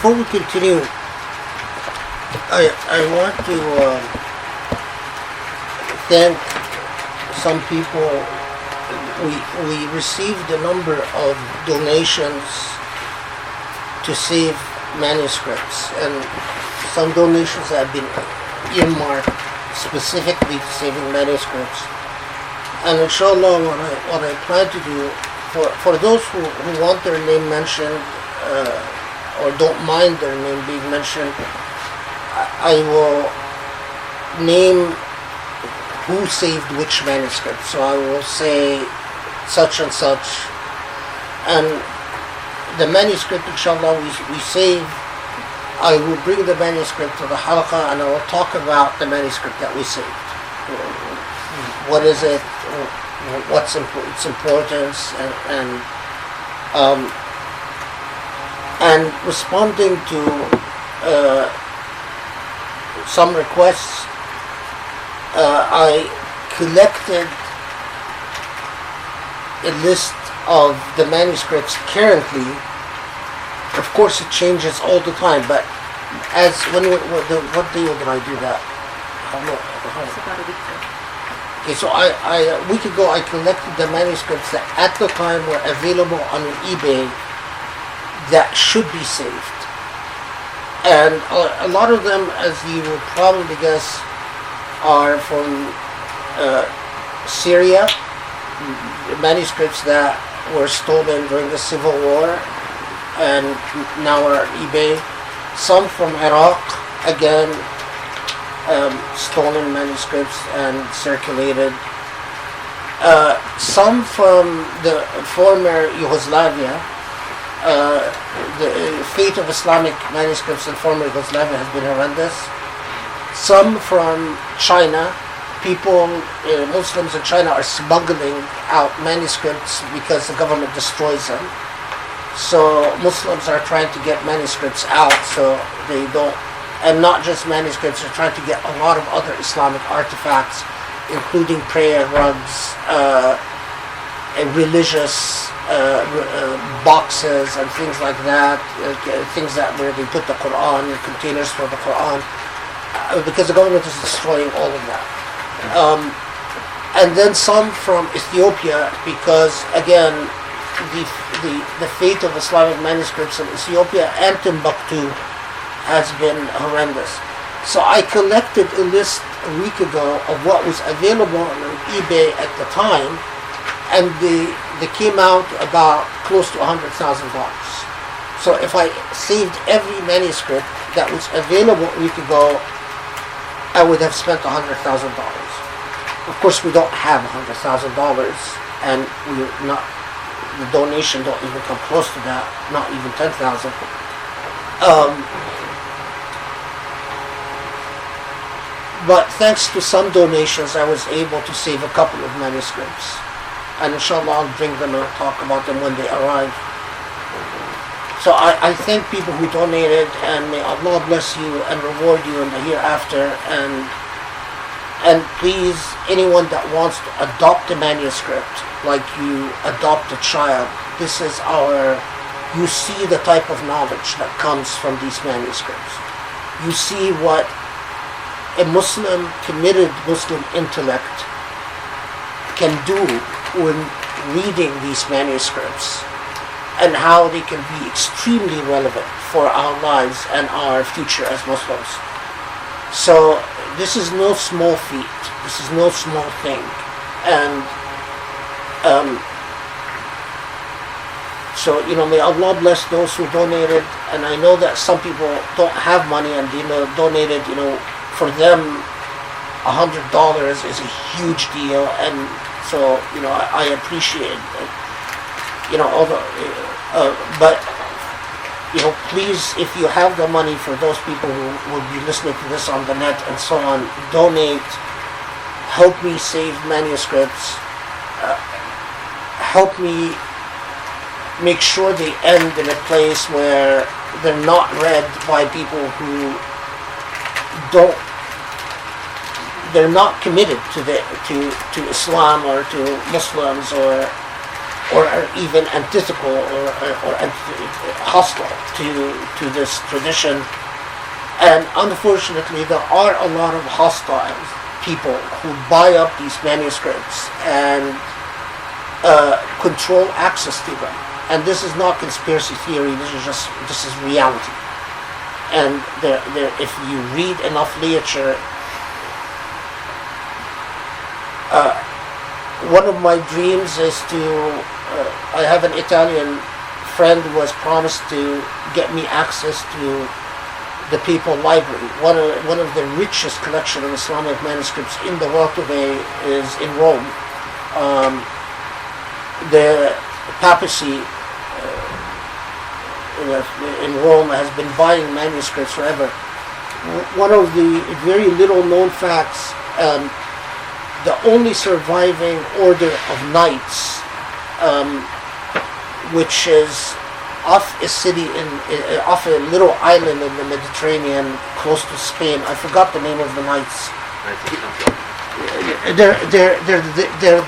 before we continue, I want to thank some people. We received a number of donations to save manuscripts, and some donations have been earmarked specifically to saving manuscripts. And inshallah, what I plan to do, for those who want their name mentioned, or don't mind their name being mentioned, I will name who saved which manuscript. So I will say such and such, and the manuscript inshallah we save, I will bring the manuscript to the Halaqa and I will talk about the manuscript that we saved. What is it? What's its importance? And responding to some requests, I collected a list of the manuscripts currently. Of course, it changes all the time, but as what day did I do that? It's about a week ago. Okay, so a week ago I collected the manuscripts that at the time were available on eBay that should be saved. And a lot of them, as you will probably guess, are from Syria, manuscripts that were stolen during the Civil War and now are on eBay. Some from Iraq, again, stolen manuscripts and circulated. Some from the former Yugoslavia. The fate of Islamic manuscripts in former Yugoslavia has been horrendous. Some from China. People, Muslims in China, are smuggling out manuscripts because the government destroys them. So Muslims are trying to get manuscripts out so they don't, and not just manuscripts, they're trying to get a lot of other Islamic artifacts, including prayer rugs, religious boxes and things like that, things that where they put the Quran, containers for the Quran, because the government is destroying all of that. And then some from Ethiopia, because again, the fate of Islamic manuscripts in Ethiopia and Timbuktu has been horrendous. So I collected a list a week ago of what was available on eBay at the time, and they came out about close to $100,000. So if I saved every manuscript that was available a week ago, I would have spent $100,000. Of course, we don't have $100,000, and the donation don't even come close to that, not even $10,000. But thanks to some donations, I was able to save a couple of manuscripts. And inshallah, I'll bring them and talk about them when they arrive. So I thank people who donated, and may Allah bless you and reward you in the hereafter. And please, anyone that wants to adopt a manuscript, like you adopt a child, you see the type of knowledge that comes from these manuscripts. You see what a committed Muslim intellect can do when reading these manuscripts, and how they can be extremely relevant for our lives and our future as Muslims. So this is no small feat. This is no small thing. And so, may Allah bless those who donated. And I know that some people don't have money and donated, for them $100 is a huge deal. And so, I appreciate it. But please, if you have the money, for those people who will be listening to this on the net and so on, donate. Help me save manuscripts. Help me make sure they end in a place where they're not read by people who they're not committed to Islam or to Muslims, or are even antithetical or hostile to this tradition. And unfortunately, there are a lot of hostile people who buy up these manuscripts and control access to them. And this is not conspiracy theory. This is reality. And if you read enough literature, one of my dreams is to. I have an Italian friend who has promised to get me access to the Papal Library. One of the richest collection of Islamic manuscripts in the world today is in Rome. The papacy in Rome has been buying manuscripts forever. One of the very little known facts, the only surviving order of knights, which is off a city off a little island in the Mediterranean close to Spain. I forgot the name of the knights. They're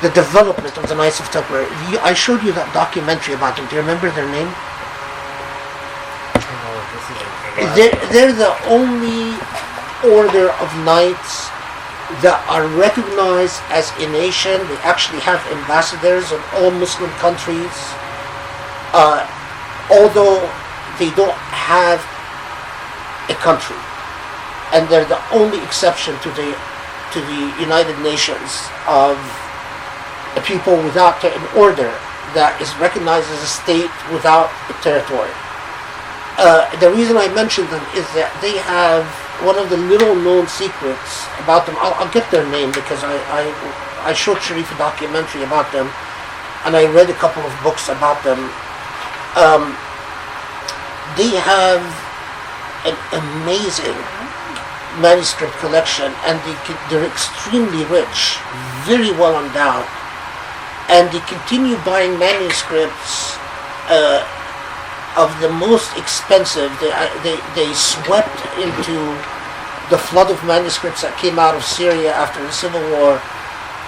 the development of the Knights of Templar. I showed you that documentary about them. Do you remember their name? They're the only order of knights that are recognized as a nation. They actually have ambassadors in all Muslim countries, although they don't have a country, and they're the only exception to the United Nations of a people without an order that is recognized as a state without a territory. The reason I mention them is that they have one of the little known secrets about them. I'll get their name because I showed Sharif a documentary about them, and I read a couple of books about them. They have an amazing manuscript collection, and they're extremely rich, very well endowed, and they continue buying manuscripts of the most expensive. They swept into the flood of manuscripts that came out of Syria after the Civil War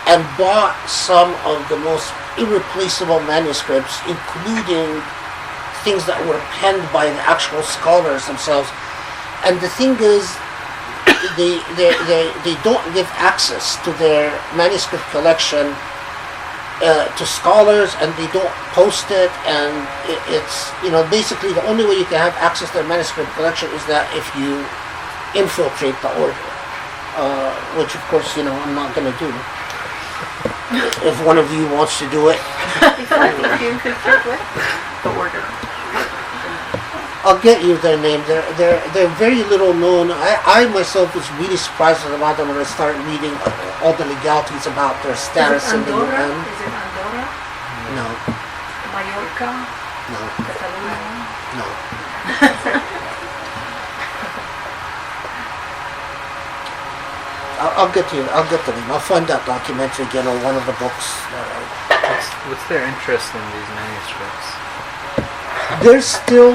and bought some of the most irreplaceable manuscripts, including things that were penned by the actual scholars themselves. And the thing is, they don't give access to their manuscript collection to scholars, and they don't post it, and it's basically the only way you can have access to their manuscript collection is that if you infiltrate the order, which of course I'm not going to do. If one of you wants to do it, the order. I'll get you their name. They're very little known. I myself was really surprised about them when I started reading all the legalities about their status in the UN. Is it Andorra? No. Mallorca? No. Catalonia? No. I'll get the name. I'll find that documentary again on one of the books. What's their interest in these manuscripts? They're still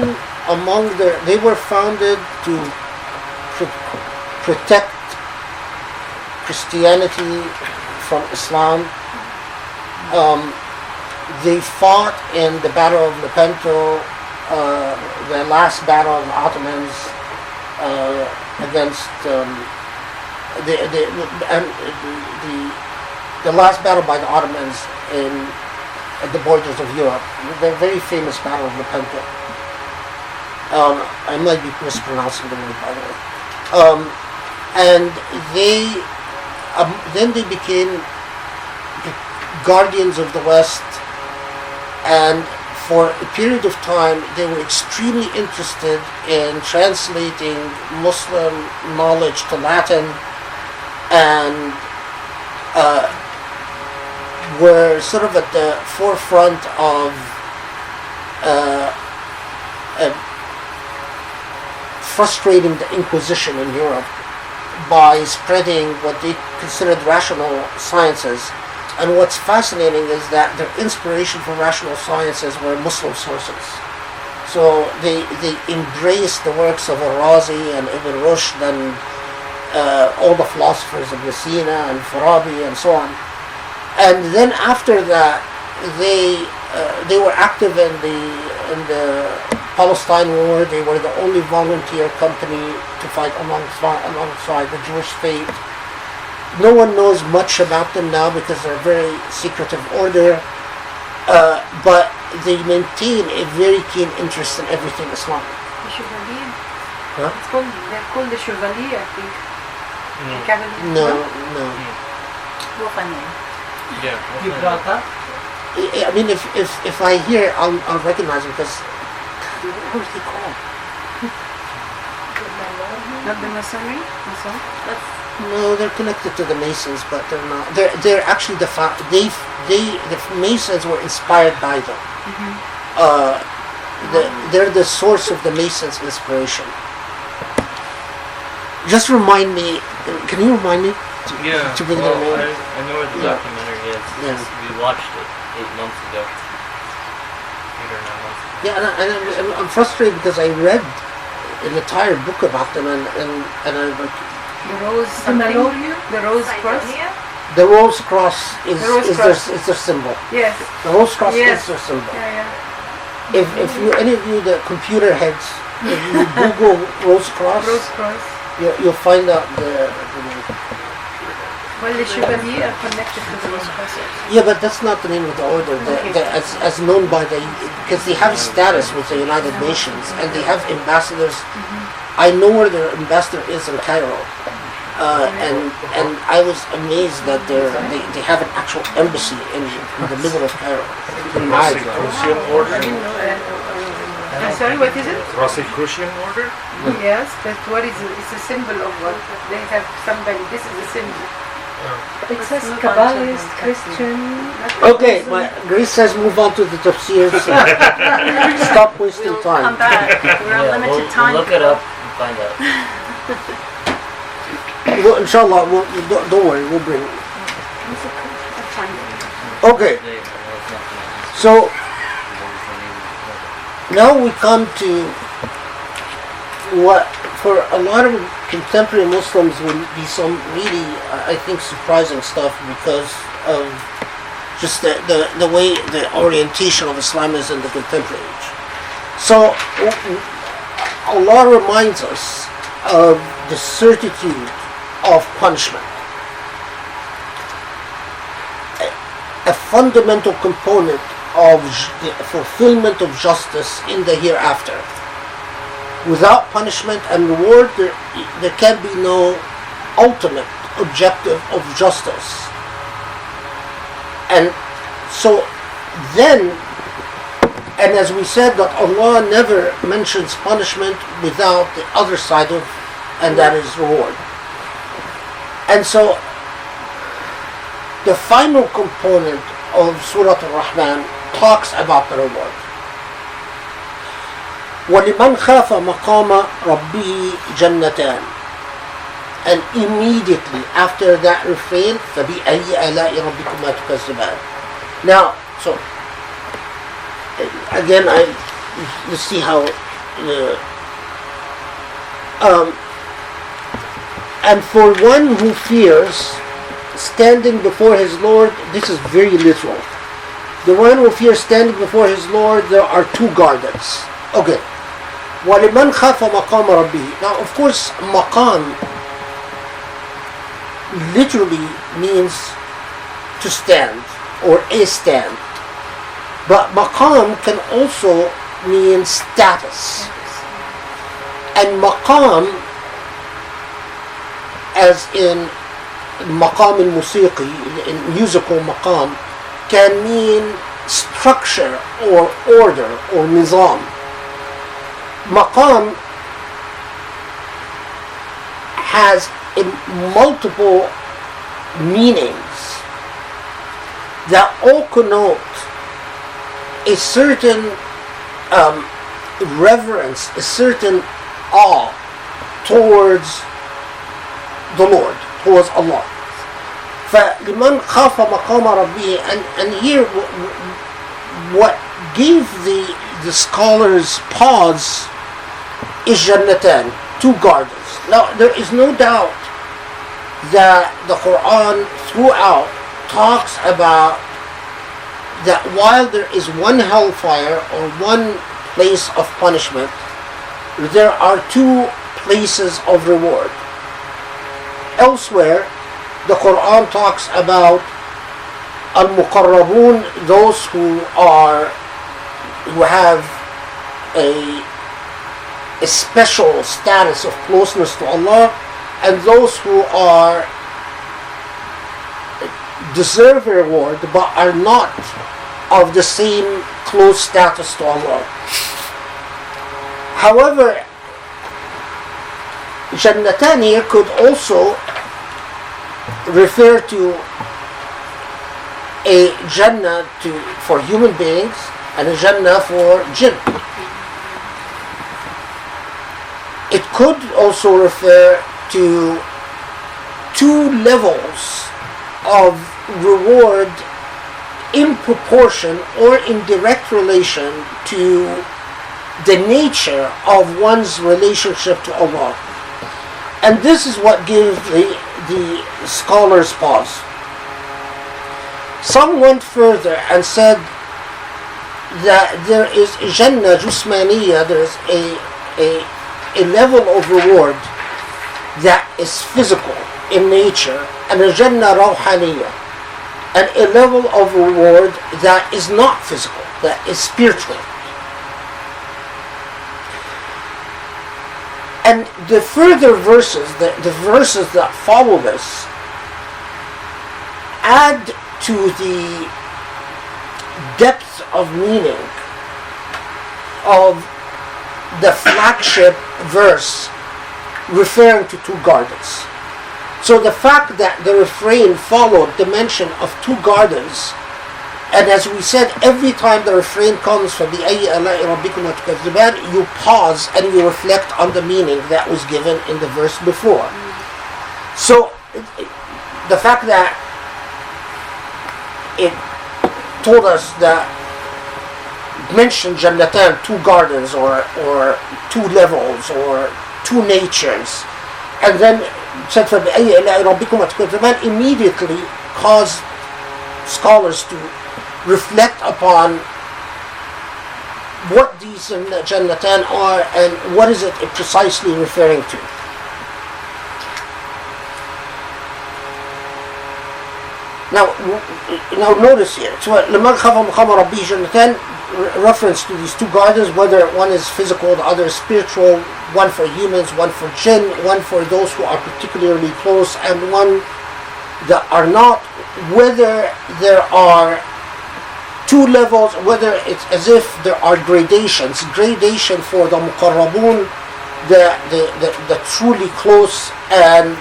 among they were founded to protect Christianity from Islam. They fought in the Battle of Lepanto, the last battle of the Ottomans against the last battle by the Ottomans at the borders of Europe. The very famous Battle of Lepanto. I might be mispronouncing the word, by the way. And then they became the guardians of the West, and for a period of time they were extremely interested in translating Muslim knowledge to Latin, and were sort of at the forefront of frustrating the Inquisition in Europe by spreading what they considered rational sciences. And what's fascinating is that their inspiration for rational sciences were Muslim sources. So they embraced the works of Al-Razi and Ibn Rushd and all the philosophers of Sina and Farabi and so on. And then after that, they were active in the Palestine war. They were the only volunteer company to fight alongside the Jewish faith. No one knows much about them now because they're a very secretive order, but they maintain a very keen interest in everything Islamic. The Chevalier. Huh? They're called the Chevalier, I think. The Cavalier. No. What's her name? Yeah. Gibraltar. I mean, if I hear, I'll recognize them because what are they called? Not the Masonry? Mason? No, they're connected to the Masons, but they're not. They're actually the Masons were inspired by them. They're the source of the Masons' inspiration. Just remind me. Can you remind me? To bring their name. I know where the documentary is. Yeah. We watched it 8 months ago. 8 or 9 months ago. Yeah, and I'm frustrated because I read an entire book about them, and I like The Rose something? The Rose Cross? the Rose Cross is their symbol. Yes. The Rose Cross Yes. is their symbol. Yeah. If you any of you the computer heads, if you Google Rose Cross, Rose Cross. you'll find out the name. Well, the Chevalier are connected to the Rose Cross. Yeah, but that's not the name of the order. As known by because they have status with the United Nations and they have ambassadors. I know where their ambassador is in Cairo, and I was amazed that they have an actual embassy in the middle of Cairo. In my Rosicrucian order? I'm sorry, what is it? Rosicrucian order? Yes, but what is it? It's a symbol of what? They have somebody, this is a symbol. It says Kabbalist, Christian. Okay, Grace says move on to the tafsirs. Stop wasting We'll time. come back. We're on limited time. We'll look it up and find out. Well, inshallah, don't worry, we'll bring it. Okay, so now we come to what for a lot of contemporary Muslims would be some really, I think, surprising stuff because of just the way the orientation of Islam is in the contemporary age. So Allah reminds us of the certitude of punishment, a fundamental component of the fulfillment of justice in the hereafter. Without punishment and reward, there can be no ultimate objective of justice. And so then, and as we said, that Allah never mentions punishment without the other side of, and that is reward. And so, the final component of Surah al Rahman talks about the reward. وَلِمَنْ خَافَ مَقَامَ رَبِّهِ جَنَّتَانِ. And immediately after that refrain, فَبِأَيِّ آلَاءِ رَبِّكُمَا تُكَذِّبَانِ. Now, so again, let's see how. And for one who fears standing before his Lord, this is very literal. The one who fears standing before his Lord, there are two gardens. Okay. وَلِمَنْ خَافَ مَقَامَ رَبِّهِ. Now, of course, maqam literally means to stand or a stand. But maqam can also mean status. And maqam, as in maqam al-musiqi, in musical maqam, can mean structure or order or nizam. Maqam has multiple meanings that all connote a certain reverence, a certain awe towards the Lord, towards Allah. فَلِمَنْ خَافَ مَقَامَ رَبِّهِ. And here what gave the scholars pause is Jannatan, two gardens. Now there is no doubt that the Quran throughout talks about that while there is one hellfire or one place of punishment, there are two places of reward. Elsewhere, the Quran talks about al-muqarrabun, those who have a special status of closeness to Allah, and those who are deserve a reward but are not of the same close status to Allah. However, Jannatan here could also refer to a Jannah for human beings and a Jannah for jinn. It could also refer to two levels of reward in proportion or in direct relation to the nature of one's relationship to Allah. And this is what gives the scholars pause. Some went further and said that there is Jannah Jusmaniya, there is a level of reward that is physical in nature, and a Jannah Rawhaniya, and a level of reward that is not physical, that is spiritual. And the further verses, the verses that follow this, add to the depth of meaning of the flagship verse referring to two gardens. So the fact that the refrain followed the mention of two gardens, and as we said, every time the refrain comes from فَبِأَيِّ آلَاءِ رَبِّكُمَا تُكَذِّبَانِ, you pause and you reflect on the meaning that was given in the verse before. So the fact that it told us that mentioned Jannatan, two gardens or two levels or two natures, and then said فَبِأَيِّ آلَاءِ رَبِّكُمَا تُكَذِّبَانِ, immediately caused scholars to reflect upon what these Jannatan are and what is it precisely referring to. Now notice here, so لَمَنْ خَافَ مَقَامَ رَبِّهِ جَنَّتَانِ, reference to these two gardens, whether one is physical, the other is spiritual, one for humans, one for jinn, one for those who are particularly close, and one that are not, whether there are two levels, whether it's as if there are gradations. Gradation for the muqarrabun, the truly close, and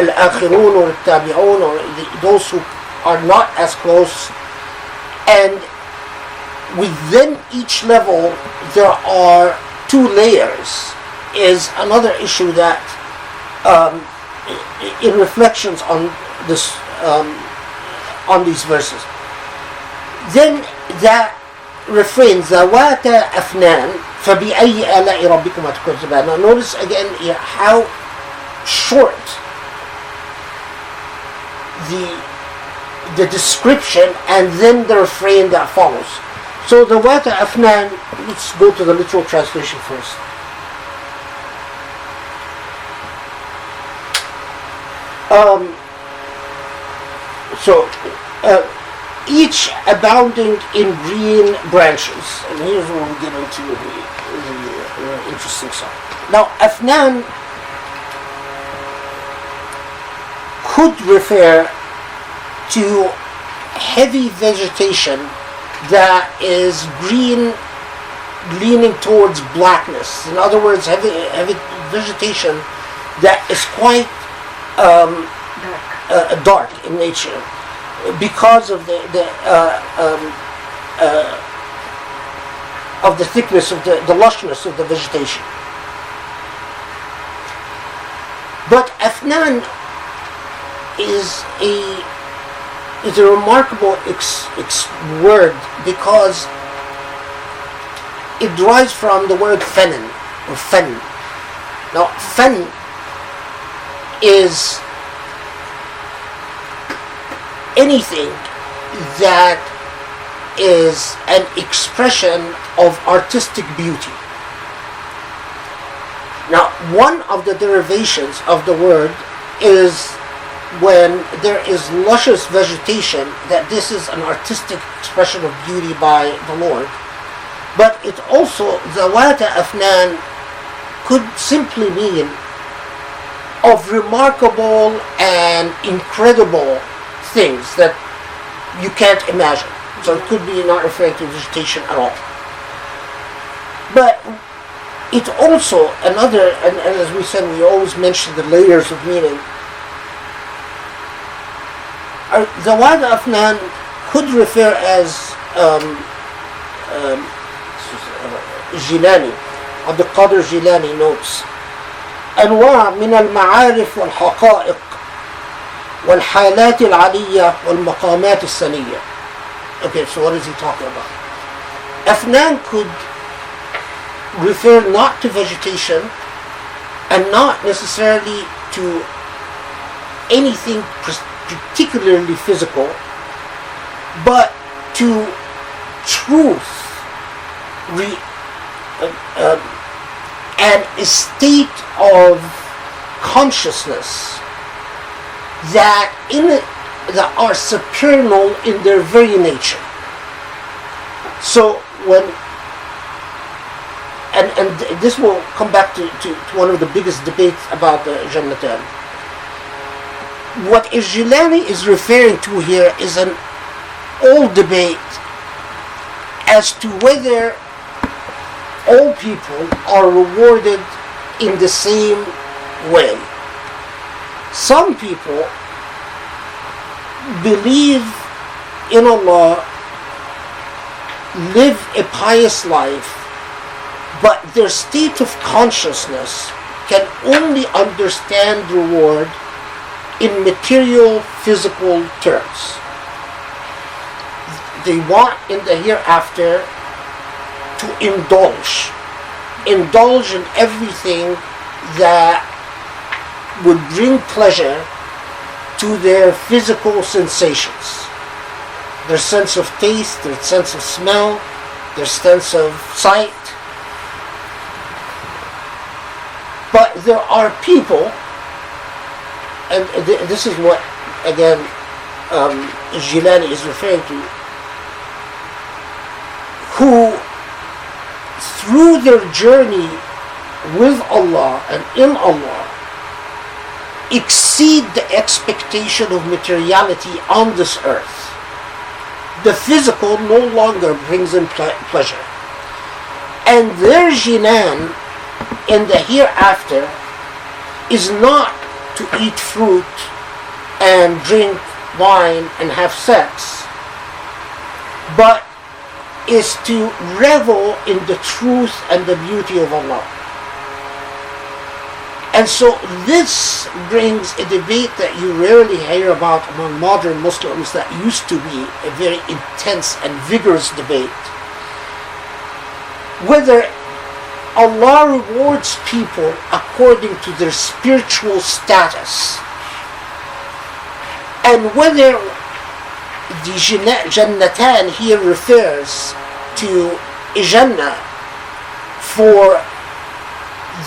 al-akhirun or al-tabi'un, or those who are not as close. And within each level there are two layers is another issue that in reflections on this on these verses. Then that refrain ذَوَاتَ أَفْنَانٍ فَبِأَيِّ آلَاءِ رَبِّكُمَا تُكَذِّبَانِ. Now notice again how short the description and then the refrain that follows. So the ذَوَاتَ أَفْنَانٍ, let's go to the literal translation first. Each abounding in green branches. And here's where we get into the interesting stuff. Now, Afnan could refer to heavy vegetation that is green leaning towards blackness. In other words, heavy vegetation that is quite dark in nature, because of the thickness of the lushness of the vegetation. But Afnan is a remarkable word because it derives from the word fenin or fen. Now, fen is anything that is an expression of artistic beauty. Now, one of the derivations of the word is when there is luscious vegetation, that this is an artistic expression of beauty by the Lord. But it also, Zawata Afnan could simply mean of remarkable and incredible things that you can't imagine. So it could be not referring to vegetation at all. But it also, another, and as we said, we always mention the layers of meaning. Zawad Afnan could refer as Jilani, Abdul Qadir Jilani notes, أنواع من المعارف والحقائق والحالات العالية والمقامات السنية. Okay, so what is he talking about? Afnan could refer not to vegetation and not necessarily to anything particularly physical, but to truth and a state of consciousness that are supernal in their very nature. So when and this will come back to one of the biggest debates about the Jannatan. What Jilani is referring to here is an old debate as to whether all people are rewarded in the same way. Some people believe in Allah, live a pious life, but their state of consciousness can only understand reward in material, physical terms. They want in the hereafter to indulge in everything that would bring pleasure to their physical sensations, their sense of taste, their sense of smell, their sense of sight. But there are people, and this is what, again, Jilani is referring to, who, through their journey with Allah and in Allah, exceed the expectation of materiality on this earth. The physical no longer brings them pleasure. And their jinan in the hereafter is not to eat fruit and drink wine and have sex, but is to revel in the truth and the beauty of Allah. And so this brings a debate that you rarely hear about among modern Muslims that used to be a very intense and vigorous debate, whether Allah rewards people according to their spiritual status, and whether the Jannatan here refers to a Jannah for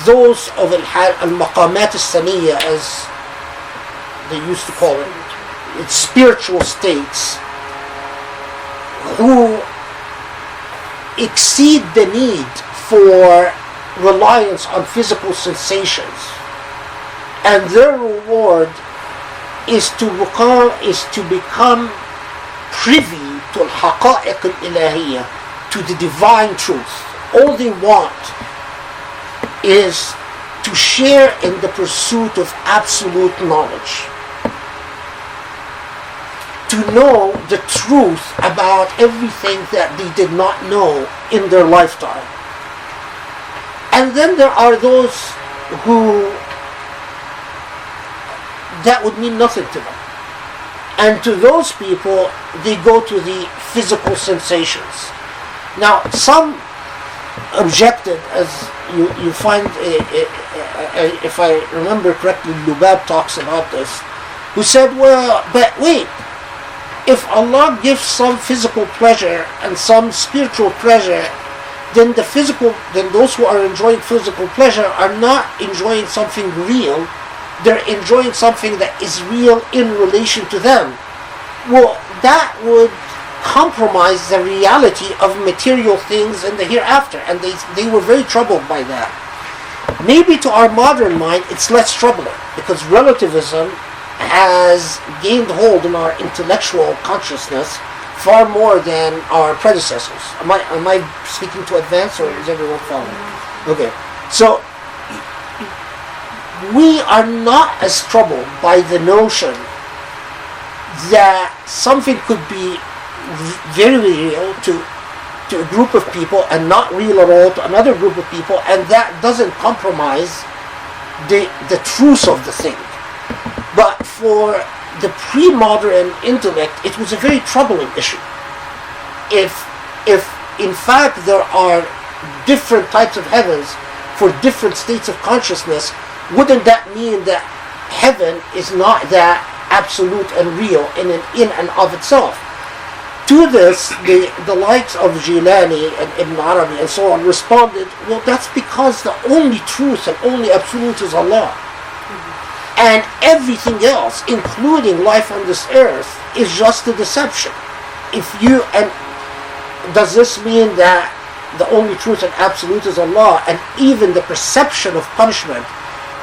those of al-maqamat al-saniyya, as they used to call it, its spiritual states, who exceed the need for reliance on physical sensations, and their reward is to become privy to al-haqa'iq al-ilahiyya, to the divine truth. All they want is to share in the pursuit of absolute knowledge, to know the truth about everything that they did not know in their lifetime. And then there are those who that would mean nothing to them. And to those people, they go to the physical sensations. Now, some objected, as you find, if I remember correctly, Lubab talks about this, who said, well, but wait, if Allah gives some physical pleasure and some spiritual pleasure, then those who are enjoying physical pleasure are not enjoying something real. They're enjoying something that is real in relation to them. Well, that would compromise the reality of material things in the hereafter, and they were very troubled by that. Maybe to our modern mind it's less troubling, because relativism has gained hold in our intellectual consciousness far more than our predecessors. Am I speaking to advance, or is everyone following? Okay, so we are not as troubled by the notion that something could be very real to a group of people and not real at all to another group of people, and that doesn't compromise the truth of the thing. But for the pre-modern intellect, it was a very troubling issue. If in fact there are different types of heavens for different states of consciousness, wouldn't that mean that heaven is not that absolute and real in and of itself? To this, the likes of Jilani and Ibn Arabi and so on responded, well, that's because the only truth and only absolute is Allah. And everything else, including life on this earth, is just a deception. And does this mean that the only truth and absolute is Allah, and even the perception of punishment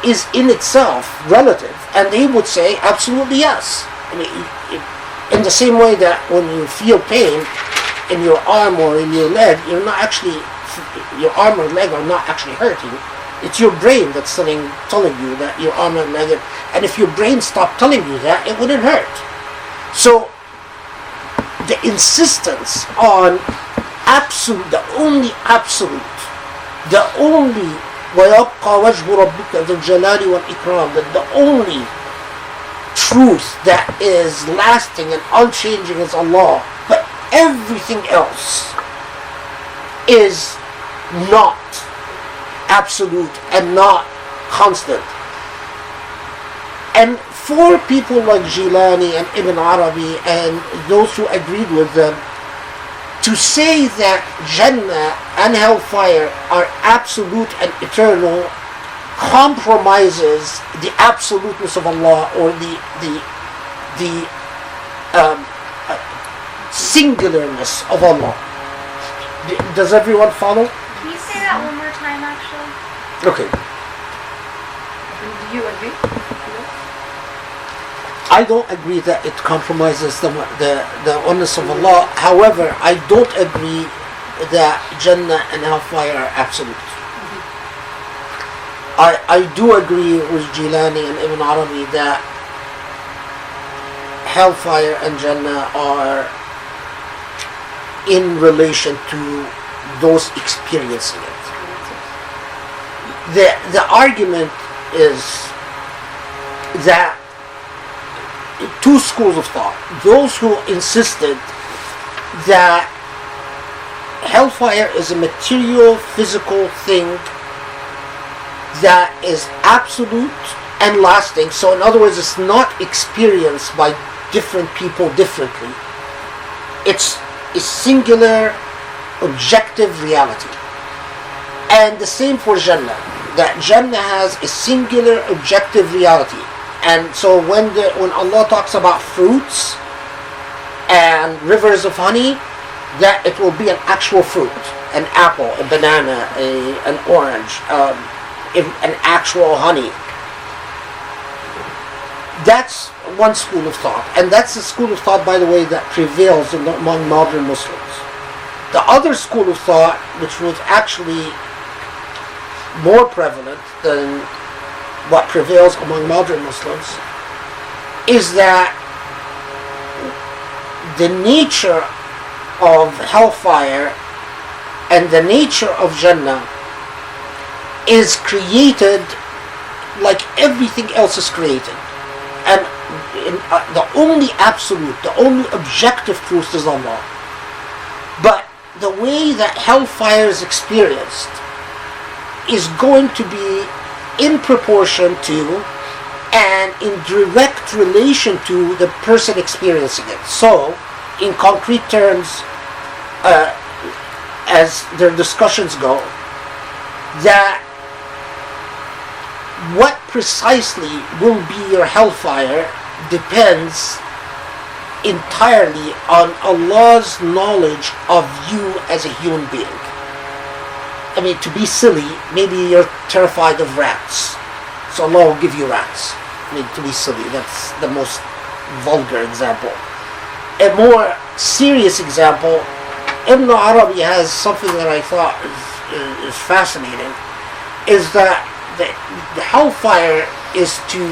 is in itself relative? And they would say, absolutely yes. I mean, in the same way that when you feel pain in your arm or in your leg, your arm or leg are not actually hurting. It's your brain that's telling you that your arm and leg, and if your brain stopped telling you that, it wouldn't hurt. So the insistence on absolute, the only absolute, the only وَيَبْقَى وَجْهُ رَبِّكَ ذُو الْجَلَالِ وَالْإِكْرَامِ, that the only truth that is lasting and unchanging is Allah, but everything else is not absolute and not constant. And for people like Jilani and Ibn Arabi and those who agreed with them, to say that Jannah and hellfire are absolute and eternal compromises the absoluteness of Allah, or the singularness of Allah. Does everyone follow? Can you say that one more time, actually? Okay. Do you agree? I don't agree that it compromises the oneness of Allah. However, I don't agree that Jannah and hellfire are absolute. I do agree with Jilani and Ibn Arabi that hellfire and Jannah are in relation to those experiencing it. The argument is that two schools of thought. Those who insisted that hellfire is a material, physical thing that is absolute and lasting. So in other words, it's not experienced by different people differently. It's a singular, objective reality. And the same for Jannah. That Jannah has a singular, objective reality. And so when Allah talks about fruits and rivers of honey, that it will be an actual fruit, an apple, a banana, an orange, an actual honey. That's one school of thought, and that's the school of thought, by the way, that prevails among modern Muslims. The other school of thought, which was actually more prevalent than what prevails among modern Muslims, is that the nature of hellfire and the nature of Jannah is created like everything else is created. And the only absolute, the only objective truth is Allah. But the way that hellfire is experienced is going to be in proportion to and in direct relation to the person experiencing it. So, in concrete terms, as their discussions go, that what precisely will be your hellfire depends entirely on Allah's knowledge of you as a human being. I mean, to be silly, maybe you're terrified of rats, so Allah will give you rats. I mean, to be silly, that's the most vulgar example. A more serious example, Ibn Arabi has something that I thought is fascinating, is that the hellfire is to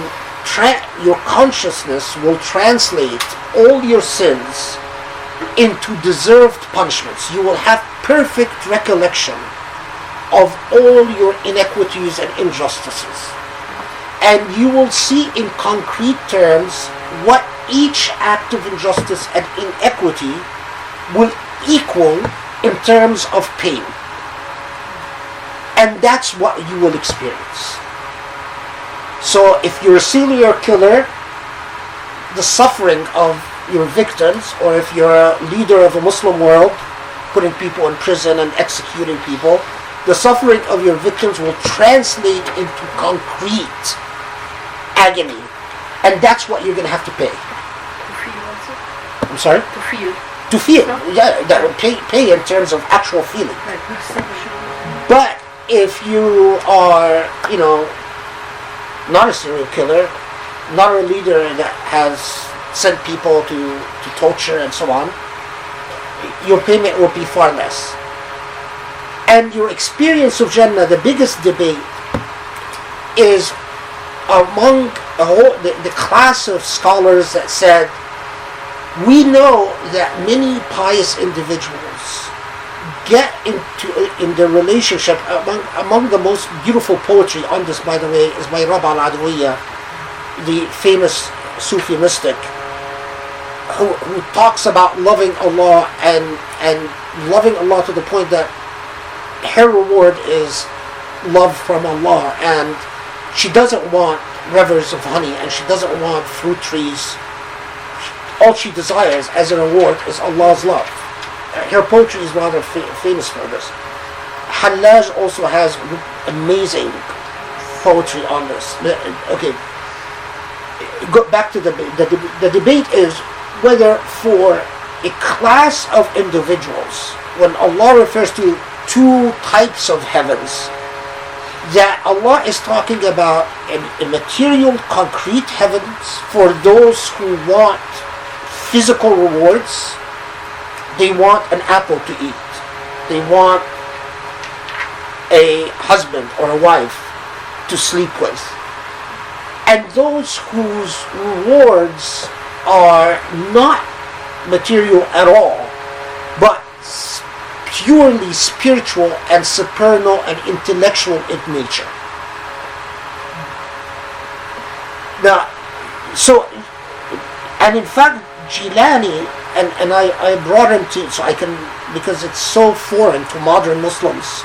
your consciousness will translate all your sins into deserved punishments. You will have perfect recollection of all your inequities and injustices, and you will see in concrete terms what each act of injustice and inequity will equal in terms of pain. And that's what you will experience. So if you're a serial killer, the suffering of your victims, or if you're a leader of a Muslim world, putting people in prison and executing people, the suffering of your victims will translate into concrete agony. And that's what you're going to have to pay. To feel also? I'm sorry? To feel. To feel. Yeah, that will pay in terms of actual feeling. Like perception. But if you are, not a serial killer, not a leader that has sent people to torture and so on, your payment will be far less. And your experience of Jannah, the biggest debate, is among the class of scholars that said, we know that many pious individuals get in the relationship. Among the most beautiful poetry on this, by the way, is by Rabbi al-Adawiyya, the famous Sufi mystic, who talks about loving Allah and loving Allah to the point that her reward is love from Allah, and she doesn't want rivers of honey, and she doesn't want fruit trees. All she desires as a reward is Allah's love. Her poetry is rather famous for this. Hallaj also has amazing poetry on this. Okay, go back to the debate is whether for a class of individuals, when Allah refers to two types of heavens, that Allah is talking about a material, concrete heavens for those who want physical rewards. They want an apple to eat. They want a husband or a wife to sleep with. And those whose rewards are not material at all, but purely spiritual and supernal and intellectual in nature. Now, so, and in fact, Jilani, and I brought him to, so I can, because it's so foreign to modern Muslims,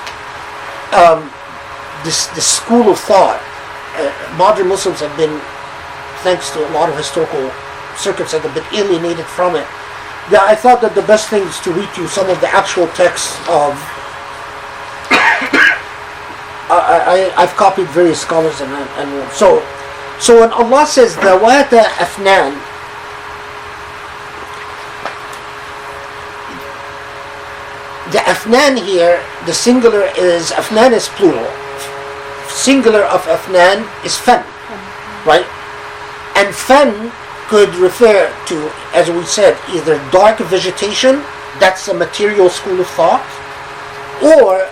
this school of thought. Modern Muslims have been, thanks to a lot of historical circuits, have been alienated from it. Yeah, I thought that the best thing is to read you some of the actual texts of. I've copied various scholars, and so when Allah says Dawata Afnan, the Afnan here, the singular is Afnan is plural. Singular of Afnan is Fan, right? And Fan could refer to, as we said, either dark vegetation, that's a material school of thought, or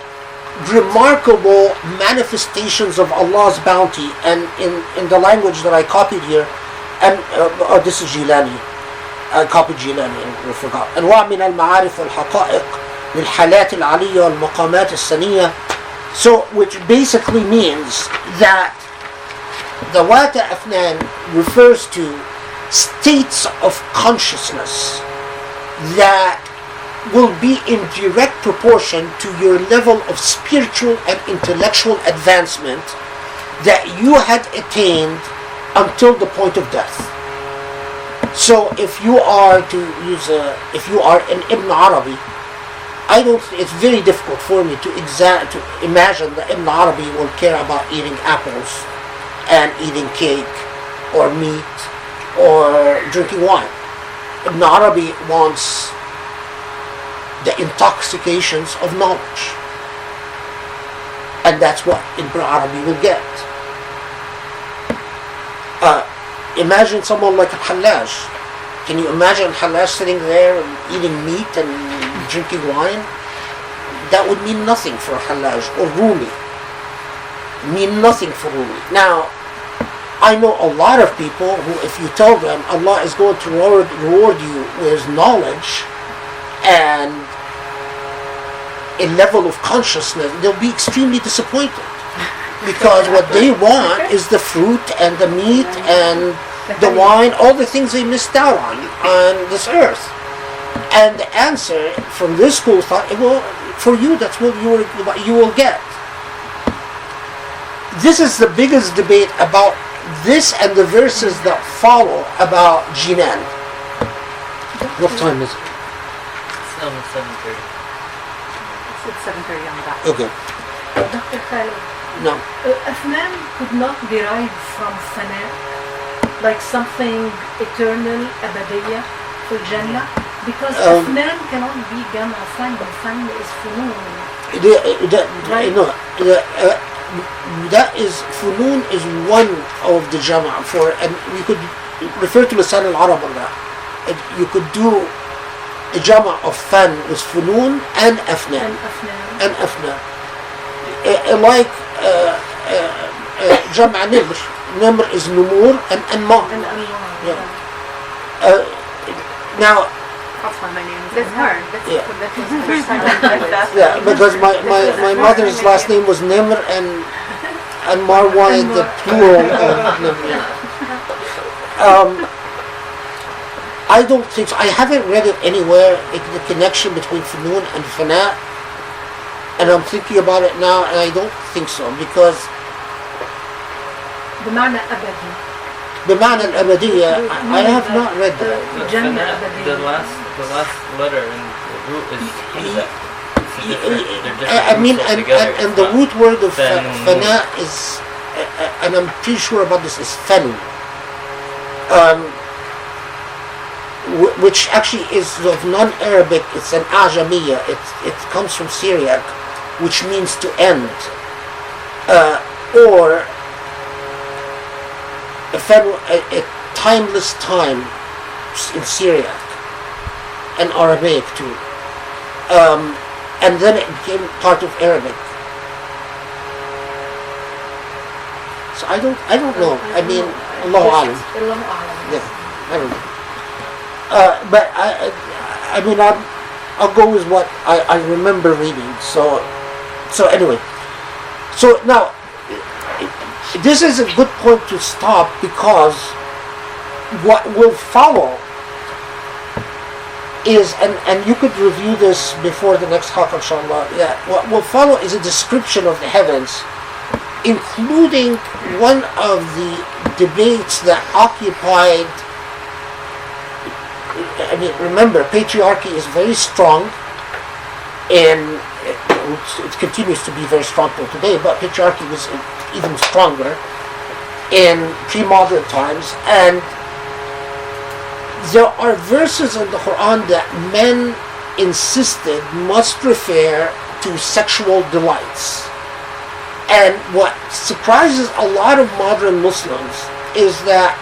remarkable manifestations of Allah's bounty. And in the language that I copied here, and this is Jilani, I copied Jilani and we forgot. أنواع من المعارف والحقائق للحالات العلية والمقامات السنية. So, which basically means that the Wata Afnan refers to states of consciousness that will be in direct proportion to your level of spiritual and intellectual advancement that you had attained until the point of death. So if you are an Ibn Arabi, it's very difficult for me to imagine that Ibn Arabi will care about eating apples and eating cake or meat or drinking wine. Ibn Arabi wants the intoxications of knowledge. And that's what Ibn Arabi will get. Imagine someone like Al-Hallaj. Can you imagine Al-Hallaj sitting there and eating meat and drinking wine? That would mean nothing for Al-Hallaj or Rumi. Mean nothing for Rumi. Now, I know a lot of people who, if you tell them Allah is going to reward you with knowledge and a level of consciousness, they'll be extremely disappointed. Because what they want is the fruit and the meat and the wine, all the things they missed out on this earth. And the answer from this school of thought, well, for you, that's what you will get. This is the biggest debate about this and the verses that follow about Jinan. What time is it? It's 7:30. It's 7:30 on the dot. Okay. Dr. Khalid, No. Afnan could not derive from Fana, like something eternal, Abadiyya, for Jannah, because Afnan cannot be Gama Fan, Fan is Funun. That is, Funun is one of the Jama' for, and we could refer to Lisan al-Arab on that. You could do a Jama' of Fan with Funun and Afnan. And Afnan. Like Jama' Nimr. Nimr is Numur and Anmar. Now, That's why my name is hard. That's Yeah. the first time I heard that. yeah, because my mother's last name was Nimr and Marwan is the plural of Nimr. I don't think so. I haven't read it anywhere, the connection between Funun and Fana, and I'm thinking about it now, and I don't think so, because بمعنى أبدي. بمعنى الأبدية, I have not read that. The last letter in the root is Hamza. I mean, and the root word of Fana is, and I'm pretty sure about this, is Fanu. Which actually is of non-Arabic, it's an Ajamiyya, it comes from Syriac, which means to end. Or a timeless time in Syriac, and Aramaic too. And then it became part of Arabic. So I don't know. I mean, Allahu Alam. Yeah, I don't know. But I mean, I'll go with what I remember reading. So anyway. So now, this is a good point to stop, because what will follow is, and you could review this before the next talk, inshallah. Yeah, what will follow is a description of the heavens, including one of the debates that occupied. I mean, remember, patriarchy is very strong, and it continues to be very strong till today, but patriarchy was even stronger in pre-modern times, and there are verses in the Quran that men insisted must refer to sexual delights. And what surprises a lot of modern Muslims is that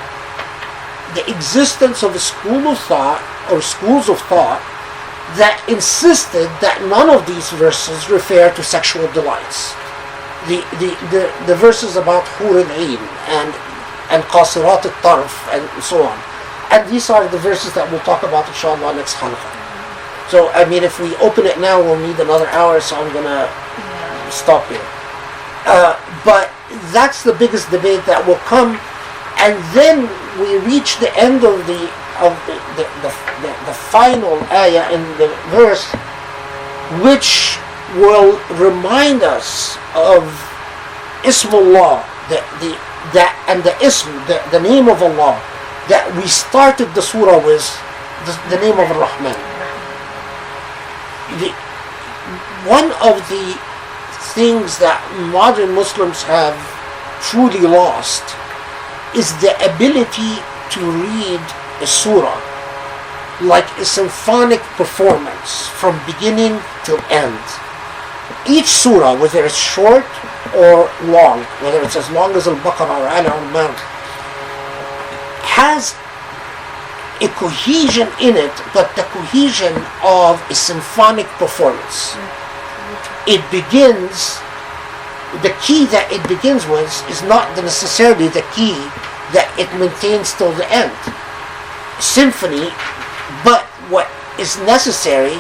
the existence of a school of thought, or schools of thought, that insisted that none of these verses refer to sexual delights. The verses about Hur al-Ain and Qasirat al-Tarf and so on. And these are the verses that we'll talk about, inshallah, next Halaqa. So, I mean, if we open it now, we'll need another hour, so I'm going to stop here. But that's the biggest debate that will come. And then we reach the end of the final ayah in the verse, which will remind us of Ismullah, that, and the ism, the name of Allah, that we started the surah with the name of Ar-Rahman. One of the things that modern Muslims have truly lost is the ability to read a surah like a symphonic performance from beginning to end. Each surah, whether it's short or long, whether it's as long as Al-Baqarah or Al Rahman, has a cohesion in it, but the cohesion of a symphonic performance. It begins, the key that it begins with is not necessarily the key that it maintains till the end. Symphony, but what is necessary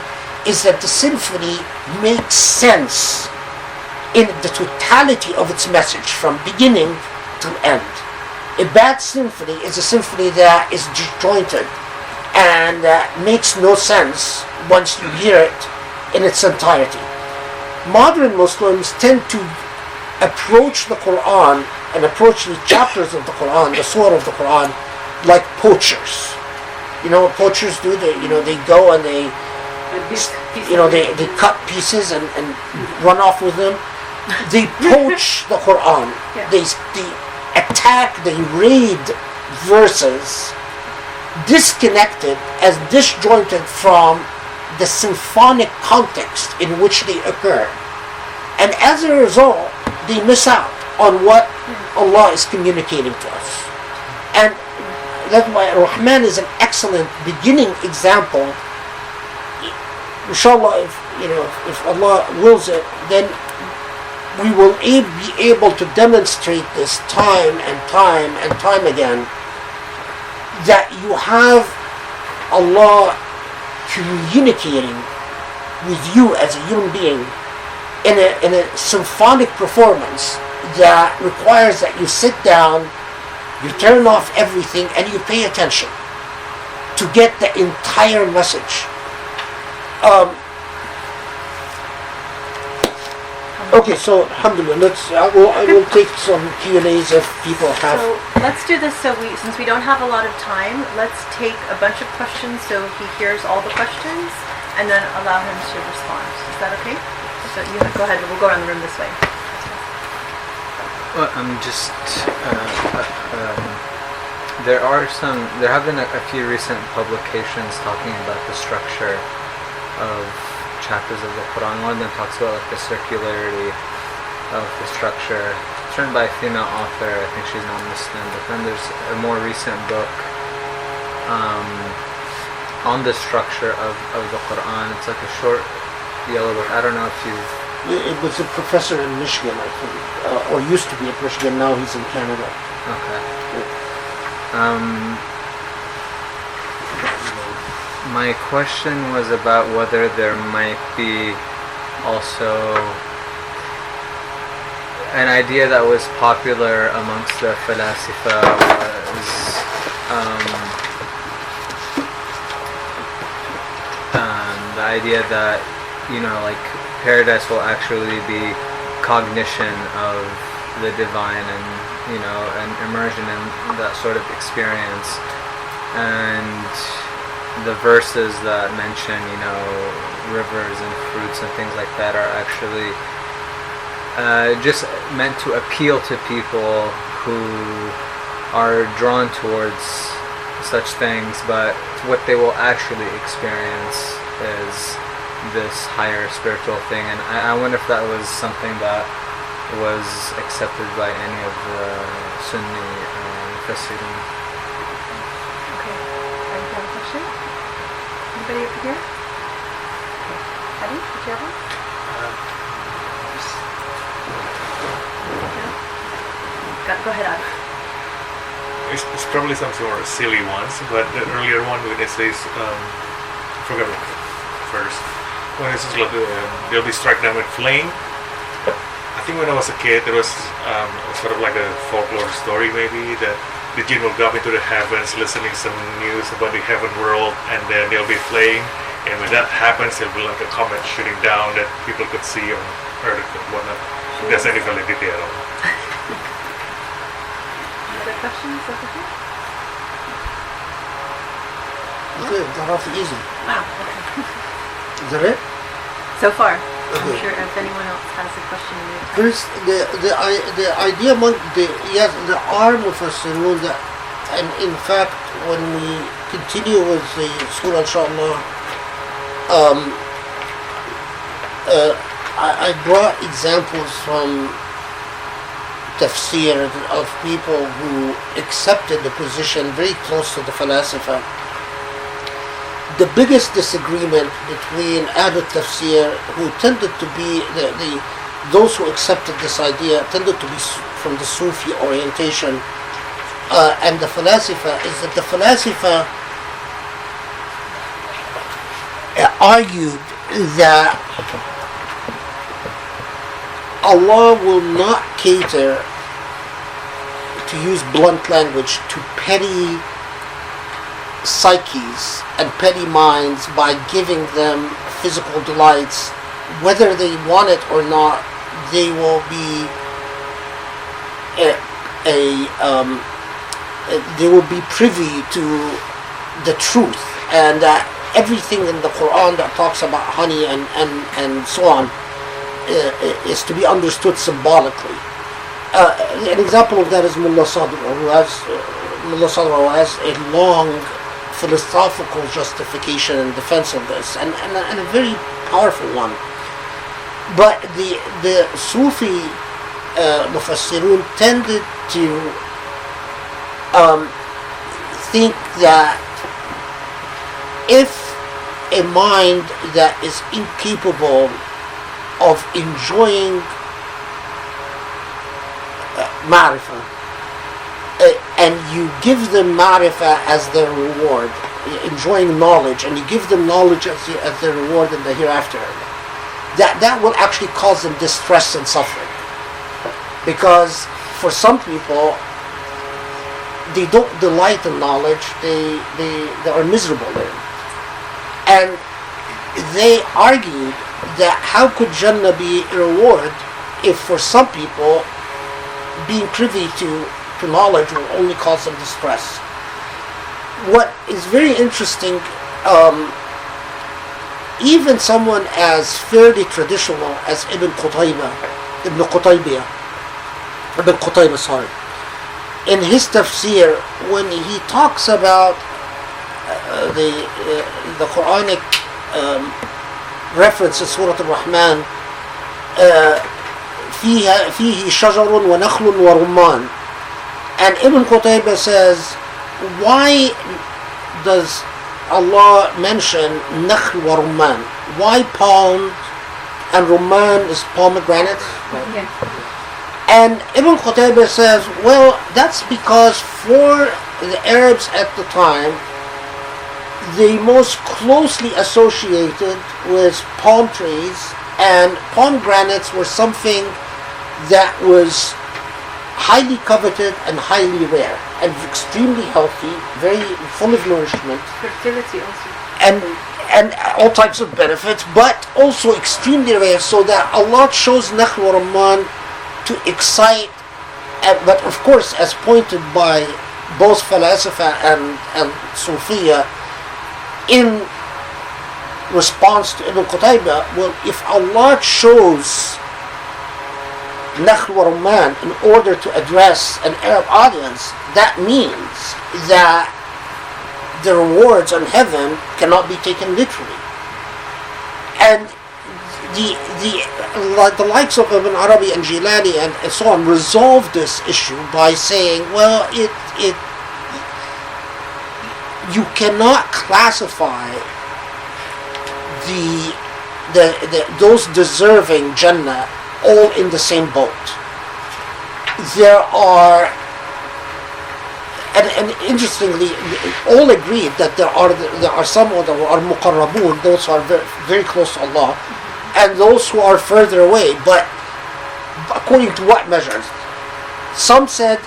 is that the symphony makes sense in the totality of its message from beginning to end. A bad symphony is a symphony that is disjointed and makes no sense once you hear it in its entirety. Modern Muslims tend to approach the Quran and approach the chapters of the Quran, the surah of the Quran, like poachers. You know what poachers do? They go and they cut pieces and run off with them. They poach the Quran. Yeah. They attack, they raid verses disconnected, as disjointed from the symphonic context in which they occur. And as a result, they miss out on what Allah is communicating to us. And that's why Rahman is an excellent beginning example. Inshallah, if Allah wills it, then we will be able to demonstrate this time and time again, that you have Allah communicating with you as a human being in a symphonic performance that requires that you sit down, you turn off everything, and you pay attention to get the entire message. Okay, so alhamdulillah, I will take some Q&As if people have. So let's do this. Since we don't have a lot of time, let's take a bunch of questions so he hears all the questions, and then allow him to respond. Is that okay? So you go ahead. We'll go around the room this way. Well, I'm just. There have been a few recent publications talking about the structure of chapters of the Quran. One of them talks about the circularity of the structure. It's written by a female author. I think she's non-Muslim. But then there's a more recent book on the structure of the Quran. It's like a short yellow book. I don't know if you've... It was a professor in Michigan, I think, or used to be at Michigan. Now he's in Canada. Okay. My question was about whether there might be also an idea that was popular amongst the falasifa was the idea that, paradise will actually be cognition of the divine and, an immersion in that sort of experience. And the verses that mention, rivers and fruits and things like that are actually just meant to appeal to people who are drawn towards such things, but what they will actually experience is this higher spiritual thing. And I wonder if that was something that was accepted by any of the Sunni Mufassirin. Anybody over here? Adi, did you have one? Go ahead, Adi. It's probably some sort of silly ones, but the earlier one when it says, forget it first, when it says they'll be struck down with flame. I think when I was a kid, there was sort of like a folklore story maybe that the jinn will go up into the heavens listening some news about the heaven world, and then they'll be playing, and when that happens there'll be like a comet shooting down that people could see on Earth and whatnot. There's any validity at all. questions over here? Okay, got off easy. Wow. Okay. Is that it? So far. I'm Okay. sure if anyone else has a question in their time. There's the idea among the arm of Mufassirun that, and in fact when we continue with the Surah inshallah, I brought examples from tafsir of people who accepted the position very close to the Falasifa. The biggest disagreement between Ahlul Tafsir, who tended to be those who accepted this idea tended to be from the Sufi orientation, and the Falasifa, is that the Falasifa argued that Allah will not cater, to use blunt language, to petty psyches and petty minds by giving them physical delights. Whether they want it or not, they will be they will be privy to the truth, and that everything in the Quran that talks about honey and so on is to be understood symbolically. An example of that is Mullah Sadr, who has a long philosophical justification and defense of this, and a very powerful one. But the Sufi Mufassirun tended to think that if a mind that is incapable of enjoying ma'rifah, and you give them ma'rifah as their reward, enjoying knowledge, and you give them knowledge as their reward in the hereafter, that will actually cause them distress and suffering. Because for some people, they don't delight in knowledge, they are miserable in it. And they argued that how could Jannah be a reward if for some people being privy to knowledge will only cause them distress. What is very interesting, even someone as fairly traditional as Ibn Qutayba, in his tafsir, when he talks about the Quranic reference in Surah al Rahman, فيه شجر ونخل ورمان, and Ibn Qutayba says, why does Allah mention nakhl wa rumman? Why palm and rumman is pomegranate? Yeah. And Ibn Qutayba says, well, that's because for the Arabs at the time, they most closely associated with palm trees, and pomegranates were something that was highly coveted and highly rare and extremely healthy, very full of nourishment, Fertility also. and all types of benefits, but also extremely rare, so that Allah chose Nakhl wa Rumman to excite, but of course, as pointed by both Falasifa and Sufiya, in response to Ibn Qutayba, well, if Allah chose Nakhl wa Rumman in order to address an Arab audience, that means that the rewards on heaven cannot be taken literally. And the likes of Ibn Arabi and Jilani and so on resolve this issue by saying, well, you cannot classify those deserving Jannah all in the same boat. There are, and interestingly, all agreed that there are some who are muqarrabun, those who are very, very close to Allah, and those who are further away. But according to what measures? Some said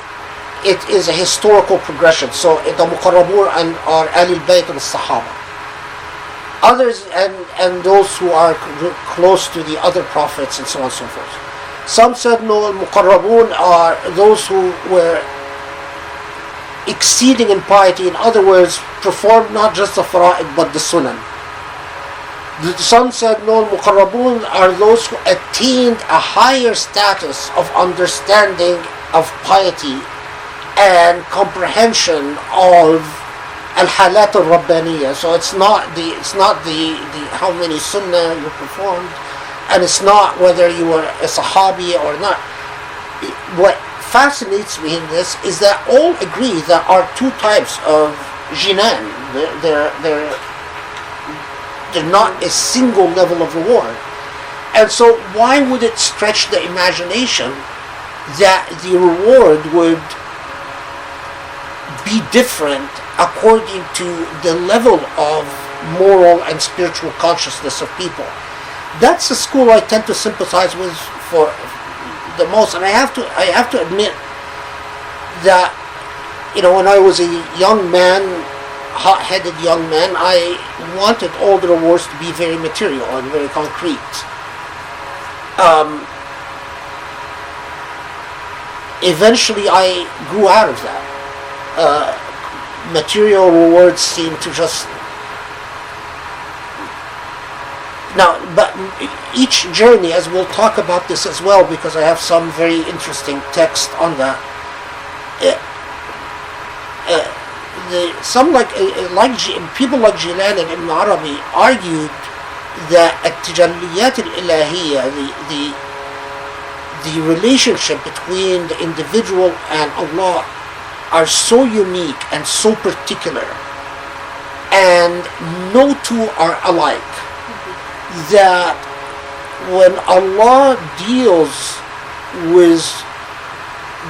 it is a historical progression. So the muqarrabun are Ahlul Bayt and Sahaba. Others and those who are close to the other prophets and so on and so forth. Some said no, al-muqarrabun are those who were exceeding in piety. In other words, performed not just the fara'id but the sunan. Some said, no, al-muqarrabun are those who attained a higher status of understanding of piety and comprehension of al-halat al-rabbaniyah. So it's not the how many sunnah you performed, and it's not whether you were a sahabi or not. What fascinates me in this is that all agree there are two types of jinan. They're not a single level of reward. And so why would it stretch the imagination that the reward would be different according to the level of moral and spiritual consciousness of people? That's a school I tend to sympathize with for the most. And I have to admit that, when I was a young man, hot-headed young man, I wanted all the rewards to be very material and very concrete. Eventually I grew out of that. Material rewards seem to just... Now, but each journey, as we'll talk about this as well, because I have some very interesting text on that, people like Jilan and Ibn Arabi argued that at-tajalliyat al-ilahiyya, the relationship between the individual and Allah are so unique and so particular, and no two are alike, that when Allah deals with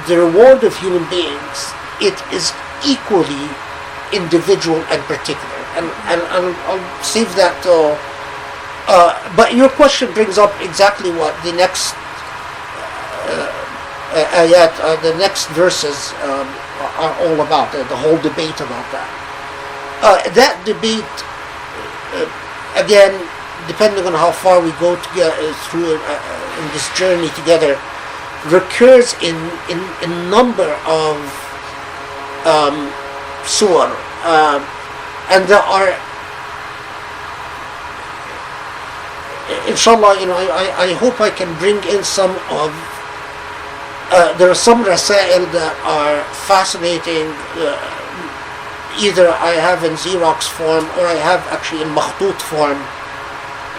the reward of human beings, it is equally individual and particular. And I'll save that till... but your question brings up exactly what the next ayat, the next verses are all about, the whole debate about that. That debate, again, depending on how far we go through in this journey together, recurs in a number of surah, and there are, inshallah, I hope I can bring in some of, there are some rasail that are fascinating, either I have in Xerox form or I have actually in makhtut form,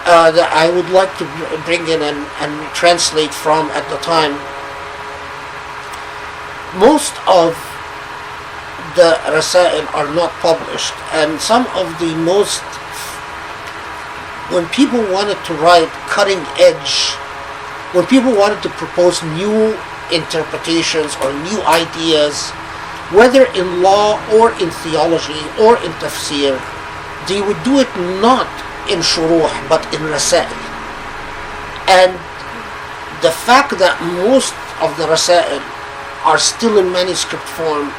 that I would like to bring in and translate from at the time. Most of the rasail are not published, and some of the most, when people wanted to write cutting edge, when people wanted to propose new interpretations or new ideas, whether in law or in theology or in tafsir, they would do it not in shuruh but in rasail. And the fact that most of the rasail are still in manuscript form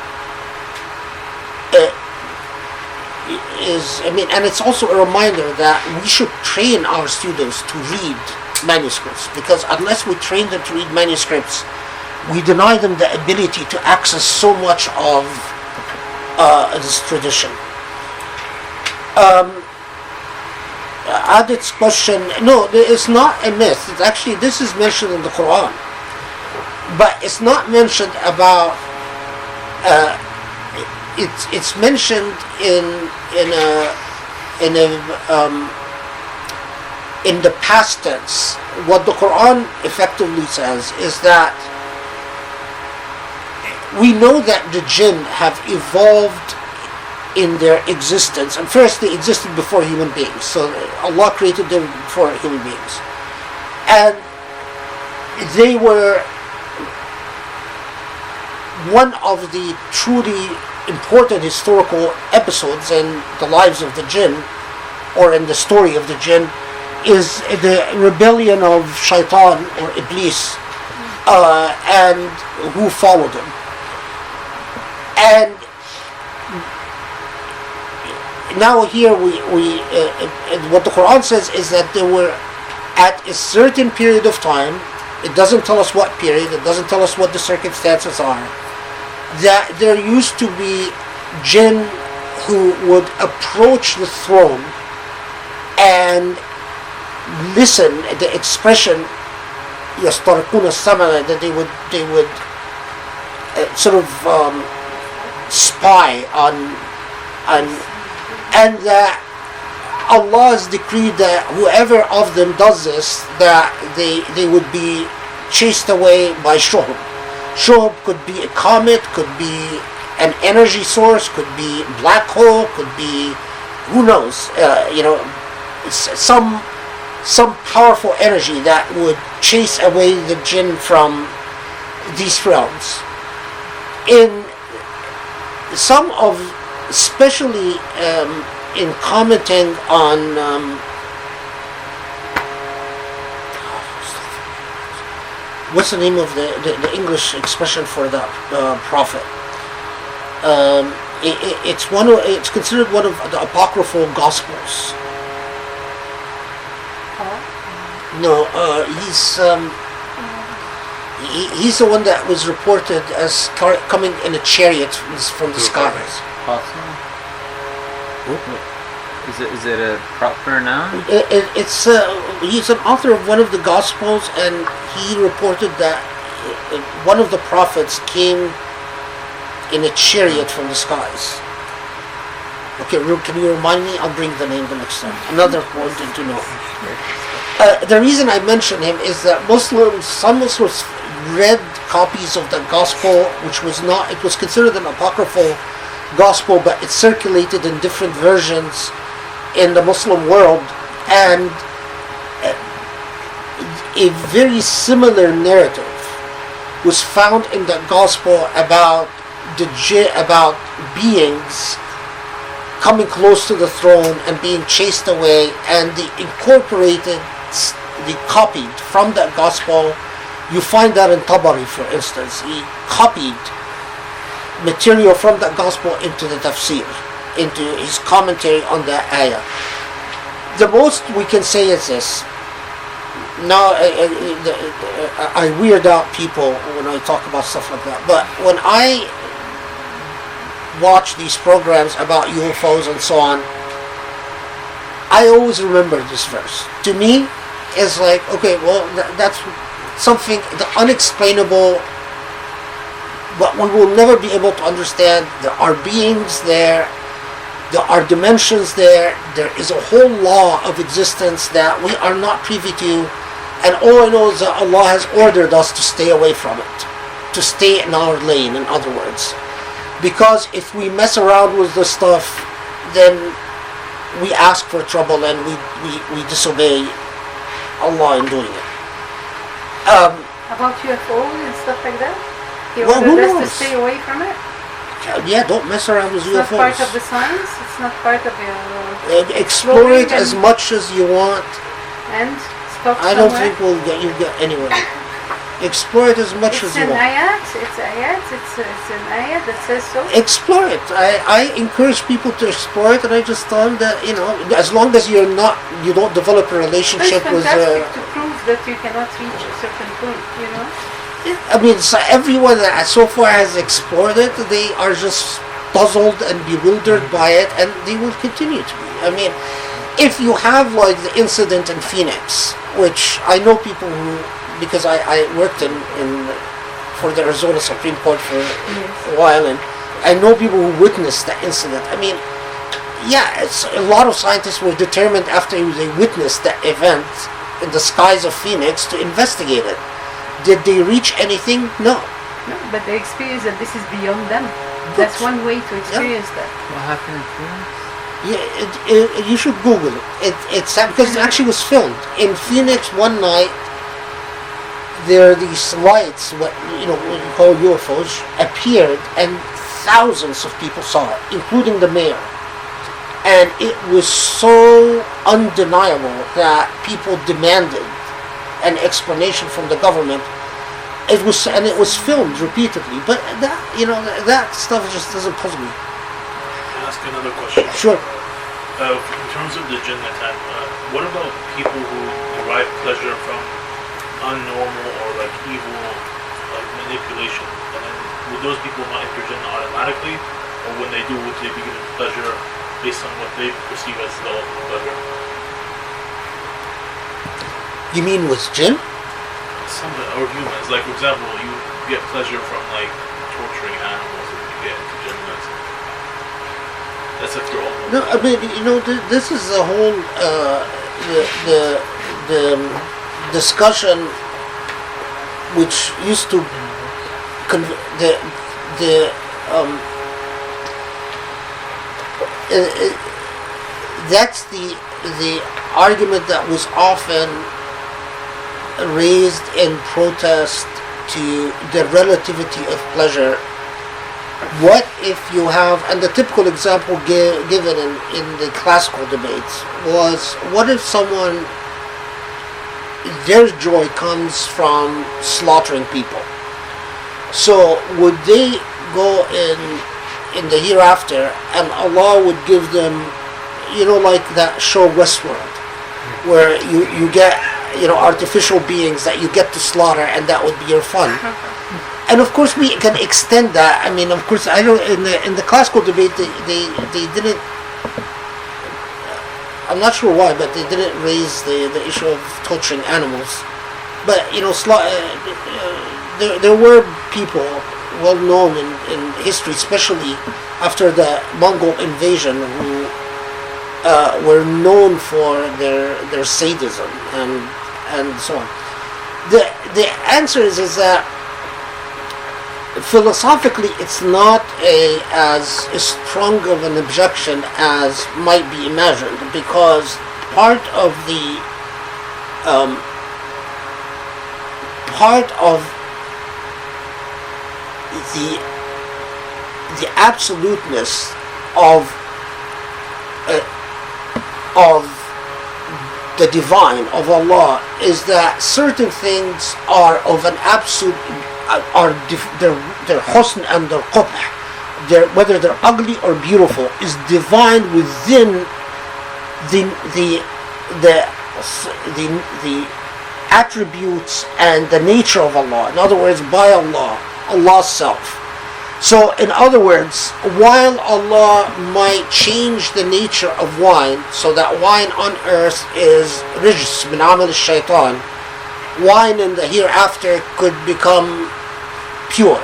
and it's also a reminder that we should train our students to read manuscripts, because unless we train them to read manuscripts, we deny them the ability to access so much of this tradition. Adit's question, no, it's not a myth. It's actually, this is mentioned in the Quran, but it's not mentioned about. It's mentioned in the past tense. What the Quran effectively says is that we know that the jinn have evolved in their existence, and first they existed before human beings. So Allah created them before human beings, and they were one of the truly important historical episodes in the lives of the jinn, or in the story of the jinn, is the rebellion of Shaitan or Iblis, and who followed him. And now here what the Quran says is that they were at a certain period of time. It doesn't tell us what period, it doesn't tell us what the circumstances are, that there used to be jinn who would approach the throne and listen at the expression يسترقون السمع, that they would sort of spy on and that Allah has decreed that whoever of them does this, that they would be chased away by shuhub. Shuhub could be a comet, could be an energy source, could be black hole, could be, who knows, some powerful energy that would chase away the jinn from these realms. In some of, especially in commenting on what's the name of the English expression for that prophet? It's considered one of the apocryphal gospels. No, he's the one that was reported as coming in a chariot from the skies. Awesome. Is it a proper noun? He's an author of one of the Gospels, and he reported that one of the prophets came in a chariot from the skies. Okay, can you remind me? I'll bring the name the next time. Another point to know. The reason I mention him is that some Muslims read copies of the Gospel, which was not, it was considered an apocryphal Gospel, but it circulated in different versions in the Muslim world, and a very similar narrative was found in the Gospel about beings coming close to the throne and being chased away, and they copied from that Gospel. You find that in Tabari, for instance. He copied material from that Gospel into the tafsir, into his commentary on that ayah. The most we can say is this. Now, I weird out people when I talk about stuff like that, but when I watch these programs about UFOs and so on, I always remember this verse. To me, it's like, okay, well, that's something, the unexplainable, but we will never be able to understand. There are beings there are dimensions there is a whole law of existence that we are not privy to, and all I know is that Allah has ordered us to stay away from it, to stay in our lane, in other words. Because if we mess around with this stuff, then we ask for trouble and we disobey Allah in doing it. About UFOs and stuff like that? He Well, who ordered us knows? to stay away from it? Yeah, don't mess around with It's UFOs. not part of the science? It's not part of your... Explore it as much as you want. And stop I don't somewhere? think we'll get anywhere. Explore it as much as It's you an want. ayat. It's an ayat that says so. Explore it. I encourage people to explore it, and I just tell them that, as long as you don't develop a It's relationship with. fantastic to prove that you cannot reach a certain point, I mean, so everyone that so far has explored it, they are just puzzled and bewildered by it, and they will continue to be. I mean, if you have like the incident in Phoenix, which I know people who, because I worked for the Arizona Supreme Court for a while, and I know people who witnessed that incident. I mean, yeah, a lot of scientists were determined after they witnessed that event in the skies of Phoenix to investigate it. Did they reach anything? No. No, but they experience that this is beyond them. That's one way to experience that. What happened in Phoenix? Yeah, you should Google it. It's sad because it actually was filmed in Phoenix one night. There are these lights, what we call UFOs, appeared, and thousands of people saw it, including the mayor. And it was so undeniable that people demanded an explanation from the government. It was filmed repeatedly, but that stuff just doesn't puzzle me. Can I ask another question? Sure. In terms of the jinn attack, what about people who derive pleasure from unnormal or like evil, like manipulation, and then would those people not enter Jannah automatically? Or when they do, would they be given pleasure based on what they perceive as the ultimate pleasure? You mean with jinn? Some or humans. Like, for example, you get pleasure from like torturing animals and you get into Jannah. That's if you're all. No, I mean, this is the whole the discussion which used to that's the argument that was often raised in protest to the relativity of pleasure. What if you have, and the typical example given in the classical debates was, what if someone, their joy comes from slaughtering people? So would they go in the hereafter and Allah would give them, like that show Westworld, where you get, artificial beings that you get to slaughter, and that would be your fun. And of course we can extend that. I mean, of course, I don't, in the classical debate they didn't, I'm not sure why, but they didn't raise the issue of torturing animals. But there were people well known in history, especially after the Mongol invasion, who were known for their sadism and so on. The answer is that philosophically it's not as strong of an objection as might be imagined, because part of the absoluteness of the divine, of Allah, is that certain things are of an absolute, their husn and their qubh, whether they're ugly or beautiful, is divine within the attributes and the nature of Allah. In other words, by Allah, Allah's self. So, in other words, while Allah might change the nature of wine, so that wine on earth is rijs min amal al-shaytan, wine in the hereafter could become pure.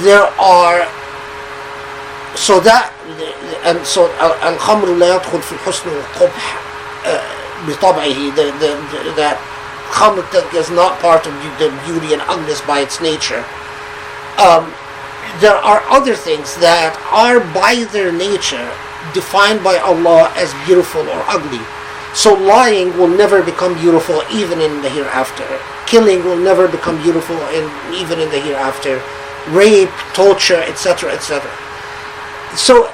There are, so that, and so al-khamr la yadkhul fi al-husn wal-qubh bitab'ihi, that khamr is not part of the beauty and ugliness by its nature. There are other things that are by their nature defined by Allah as beautiful or ugly. So lying will never become beautiful even in the hereafter. Killing will never become beautiful even in the hereafter. Rape, torture, etc., etc. So,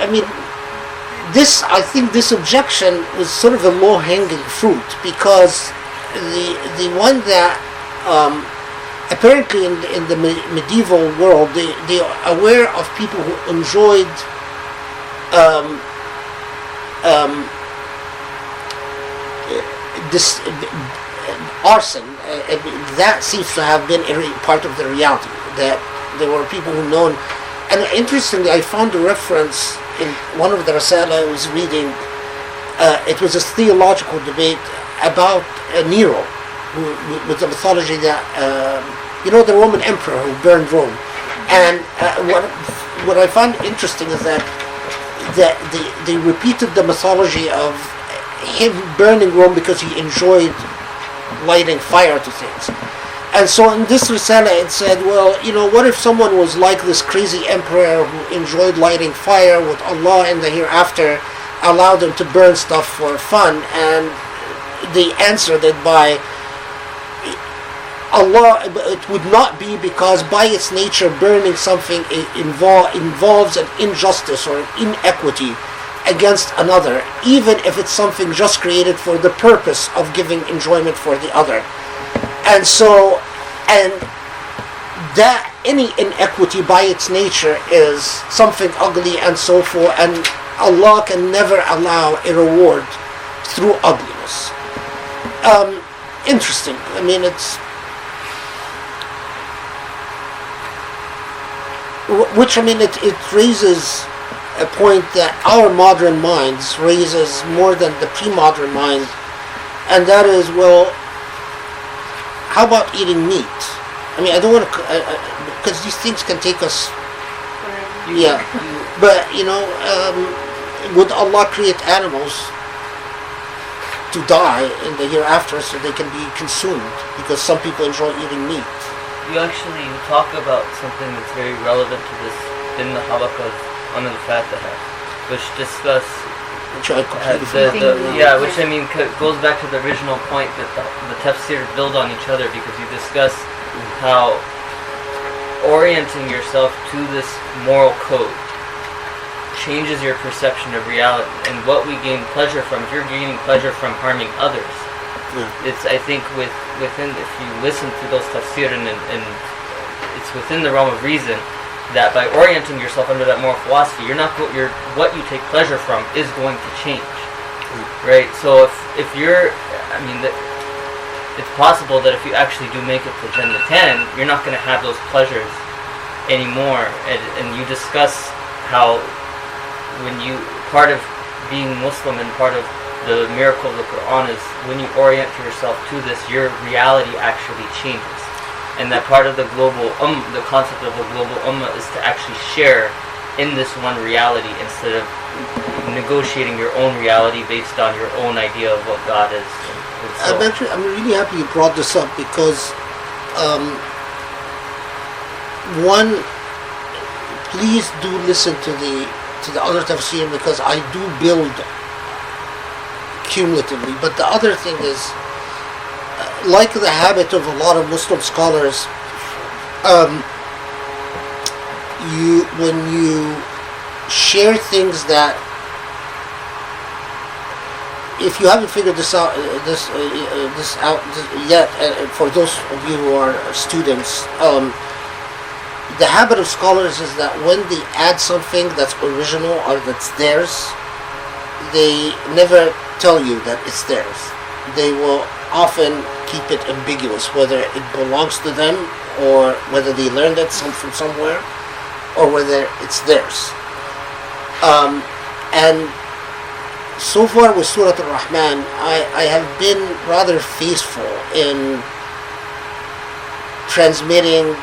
I mean, I think this objection was sort of a low-hanging fruit, because the one that apparently in the medieval world they are aware of people who enjoyed this arson. That seems to have been part of the reality, that there were people who known. And interestingly, I found a reference in one of the Rasala I was reading. It was a theological debate about Nero, with the mythology that the Roman emperor who burned Rome. And what I found interesting is that they repeated the mythology of him burning Rome because he enjoyed lighting fire to things. And so in this Risala it said, well, what if someone was like this crazy emperor who enjoyed lighting fire, with Allah in the hereafter allowed him to burn stuff for fun? And they answered it by Allah, it would not be, because by its nature burning something involves an injustice or an inequity against another, even if it's something just created for the purpose of giving enjoyment for the other. And so, and that any inequity by its nature is something ugly and so forth, and Allah can never allow a reward through ugliness. Interesting. I mean, it's which I mean, it raises a point that our modern minds raises more than the pre-modern mind, and that is, well, how about eating meat? I mean, I don't want to, because these things can take us, yeah. But would Allah create animals to die in the hereafter so they can be consumed? Because some people enjoy eating meat. You actually talk about something that's very relevant to this in the Halaqa on the Fatiha, which discuss Which I completely which I mean goes back to the original point that the tafsir build on each other, because you discuss how orienting yourself to this moral code changes your perception of reality, and what we gain pleasure from. If you're gaining pleasure from harming others, it's, I think, within, if you listen to those tafsir, and it's within the realm of reason that by orienting yourself under that moral philosophy, what you take pleasure from is going to change, right? So if you're, I mean, it's possible that if you actually do make it to Jannah 10, you're not going to have those pleasures anymore, and you discuss how part of being Muslim and part of the miracle of the Quran is when you orient yourself to this, your reality actually changes. And that part of the global the concept of the global ummah is to actually share in this one reality instead of negotiating your own reality based on your own idea of what God is. I'm really happy you brought this up, because one, please do listen to the other tafsir, because I do build cumulatively. But the other thing is, like the habit of a lot of Muslim scholars, when you share things that, if you haven't figured this out yet, for those of you who are students, the habit of scholars is that when they add something that's original or that's theirs, they never tell you that it's theirs. They will often keep it ambiguous, whether it belongs to them or whether they learned it from somewhere or whether it's theirs. And so far with Surah al Rahman, I have been rather faithful in transmitting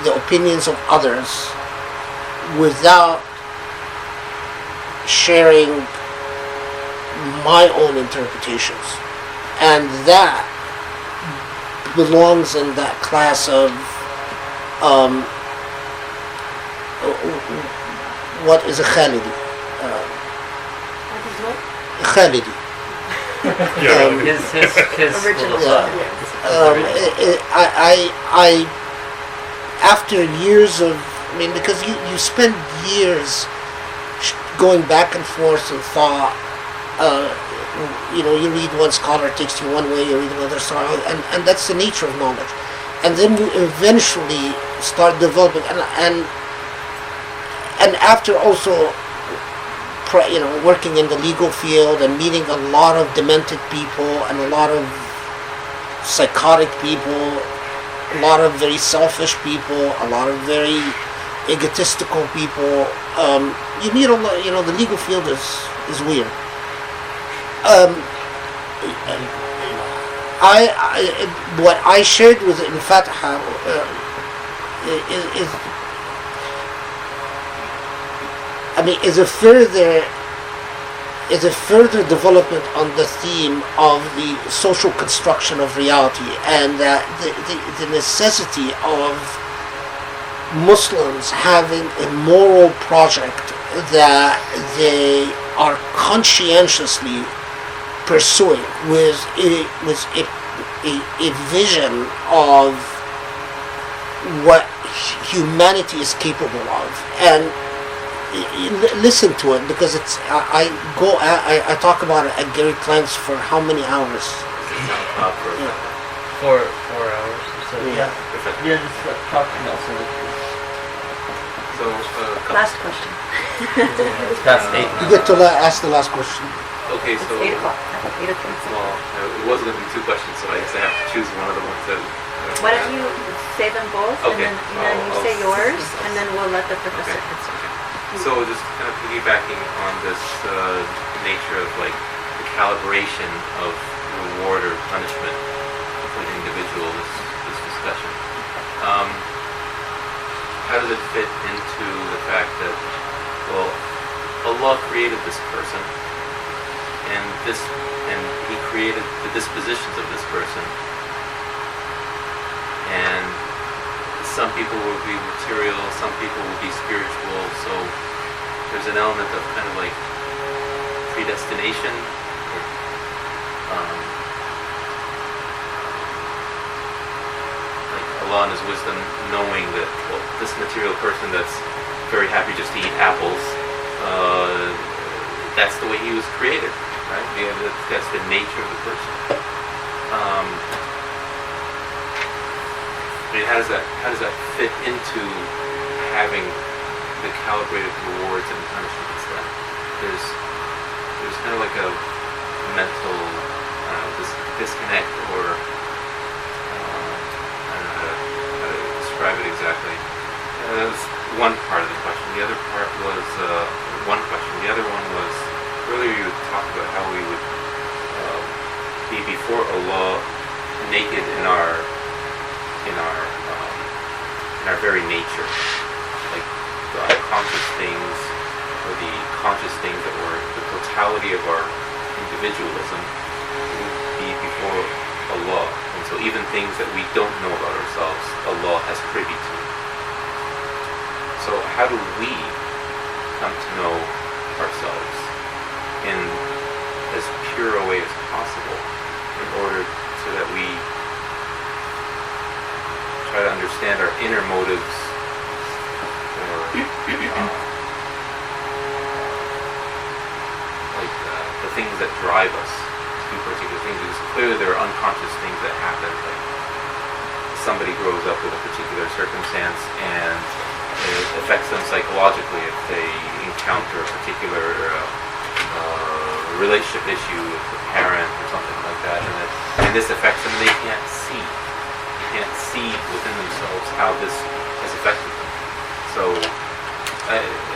the opinions of others without sharing my own interpretations, and that belongs in that class of what is a Khalidi? Khalidi. His original thought. I after years of, I mean, because you spend years going back and forth in thought. You read one scholar takes you one way, you read another scholar, and that's the nature of knowledge. And then you eventually start developing, and after also, working in the legal field and meeting a lot of demented people and a lot of psychotic people, a lot of very selfish people, a lot of very egotistical people, you meet a lot. The legal field is weird. What I shared with in Fatiha is a further development on the theme of the social construction of reality, and that the necessity of Muslims having a moral project that they are conscientiously pursuing with a vision of what humanity is capable of. And listen to it, because it's I talk about it at Gary Klein's for how many hours? 4 hours. So yeah. Just talk to Nelson. Last question. It's past 8 now. You get to ask the last question. Okay, so It's 8 o'clock. 8 o'clock. well, it was going to be 2 questions, so I guess I have to choose one of the ones that Why don't you say them both, Okay. and then you say yours, and then we'll let the professor Okay. answer. So just kind of piggybacking on this nature of like the calibration of reward or punishment for the individual, this discussion. How does it fit into the fact that, well, Allah created this person, and He created the dispositions of this person, and some people will be material, some people will be spiritual, so there's an element of kind of like predestination, or, like Allah in His wisdom knowing that, well, this material person that's very happy just to eat apples, that's the way he was created, right? That's the nature of the person. How does that fit into having the calibrated rewards and punishments? Then there's kind of like a mental disconnect, or I don't know how to describe it exactly. That was one part of the question. The other part was one question. The other one was, earlier you talked about how we would be before Allah naked in our very nature, like the unconscious things, or the conscious things that were the totality of our individualism would be before Allah. And so even things that we don't know about ourselves, Allah has privy to. So how do we come to know ourselves in as pure a way as possible, in order so that we try to understand our inner motives, or the things that drive us to do particular things? Because clearly there are unconscious things that happen, like somebody grows up with a particular circumstance and it affects them psychologically if they encounter a particular relationship issue with a parent or something like that, and this affects them, and they can't see within themselves how this has affected them. So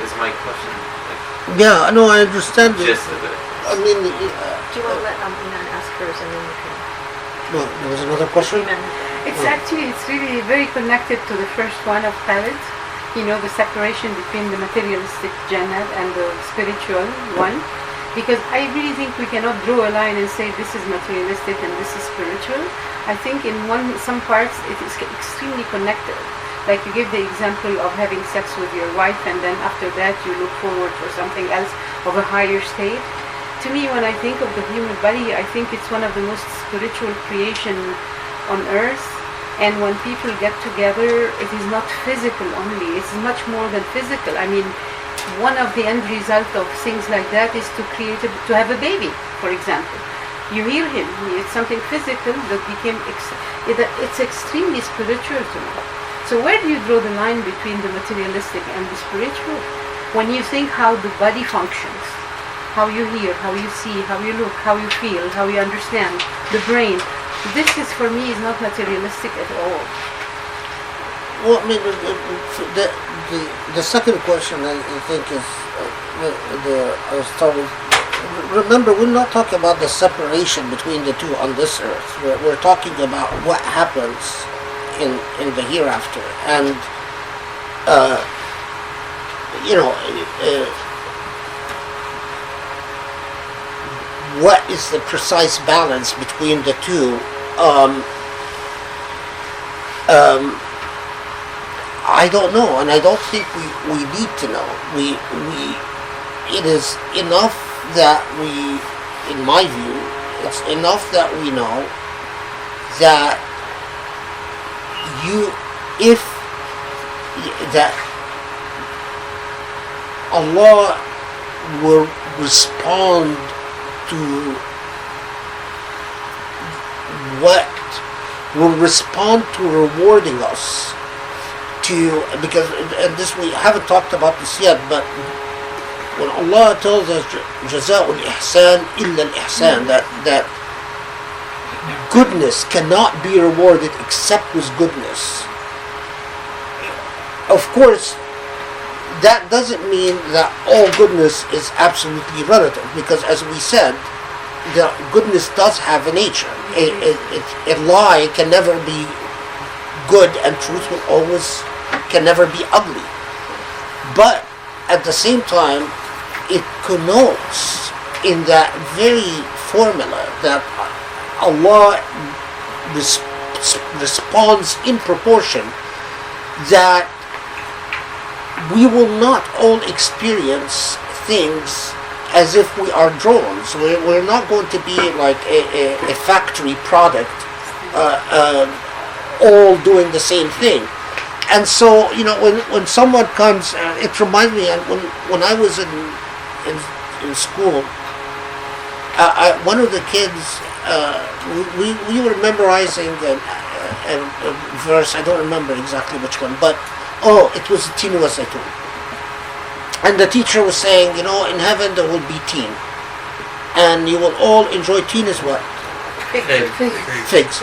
is my question like, Yeah, no, I understand. gist of it? I mean, Do you want to let Iman ask hers, and then you can... no, there was another question? Iman. It's really very connected to the first one of Khalid. You know, the separation between the materialistic Jannah and the spiritual one. Because I really think we cannot draw a line and say this is materialistic and this is spiritual. I think in some parts it is extremely connected. Like you give the example of having sex with your wife, and then after that you look forward for something else of a higher state. To me, when I think of the human body, I think it's one of the most spiritual creation on earth. And when people get together, it is not physical only, it's much more than physical. I mean, one of the end result of things like that is to have a baby, for example. You hear him, it's something physical that became, it's extremely spiritual to me. So where do you draw the line between the materialistic and the spiritual? When you think how the body functions, how you hear, how you see, how you look, how you feel, how you understand, the brain, this is, for me, is not materialistic at all. Well, I mean, the second question I think is I started. Remember, we're not talking about the separation between the two on this earth. We're talking about what happens in the hereafter, and what is the precise balance between the two? I don't know, and I don't think we need to know. It is enough that in my view, it's enough that we know that that Allah will respond to rewarding us because, and this we haven't talked about this yet, but when Allah tells us جزاء الإحسان إلا الإحسان, that goodness cannot be rewarded except with goodness. Of course, that doesn't mean that all goodness is absolutely relative, because as we said, the goodness does have a nature. A lie can never be good, and truth will always can never be ugly. But at the same time, it connotes in that very formula that Allah responds in proportion, that we will not all experience things as if we are drones. We're not going to be like a factory product, all doing the same thing. And so, when someone comes, it reminds me, when I was in school, one of the kids, we were memorizing a verse. I don't remember exactly which one, but it was Tin wa Zaytun. And the teacher was saying, in heaven there will be tin, and you will all enjoy. Tin is what? Figs.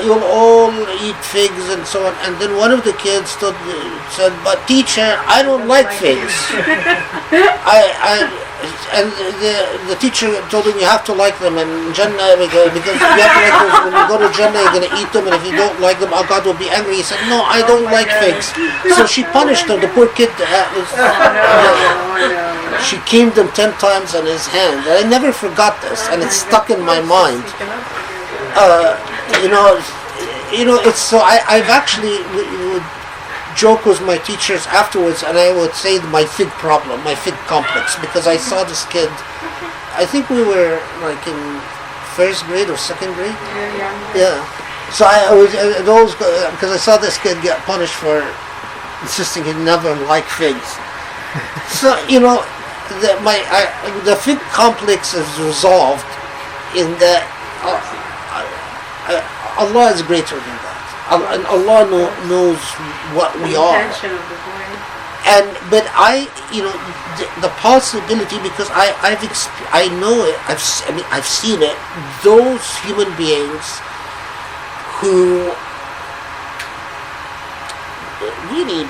You will all eat figs and so on. And then one of the kids said, "But teacher, I don't like figs." And the teacher told him, "You have to like them in Jannah, because you have to like them. When you go to Jannah, you're going to eat them, and if you don't like them, God will be angry." He said, "No, I don't like figs." So she punished him. The poor kid she caned him 10 times on his hand. And I never forgot this, and it's stuck in my mind. It's so I've actually would joke with my teachers afterwards, and I would say my fig problem, my fig complex, because I saw this kid. I think we were like in first grade or second grade. Yeah. So I was always, because I saw this kid get punished for insisting he never liked figs. So the fig complex is resolved in that Allah is greater than that. And Allah knows what we are. But the possibility, because I know it. I've seen it. Those human beings who really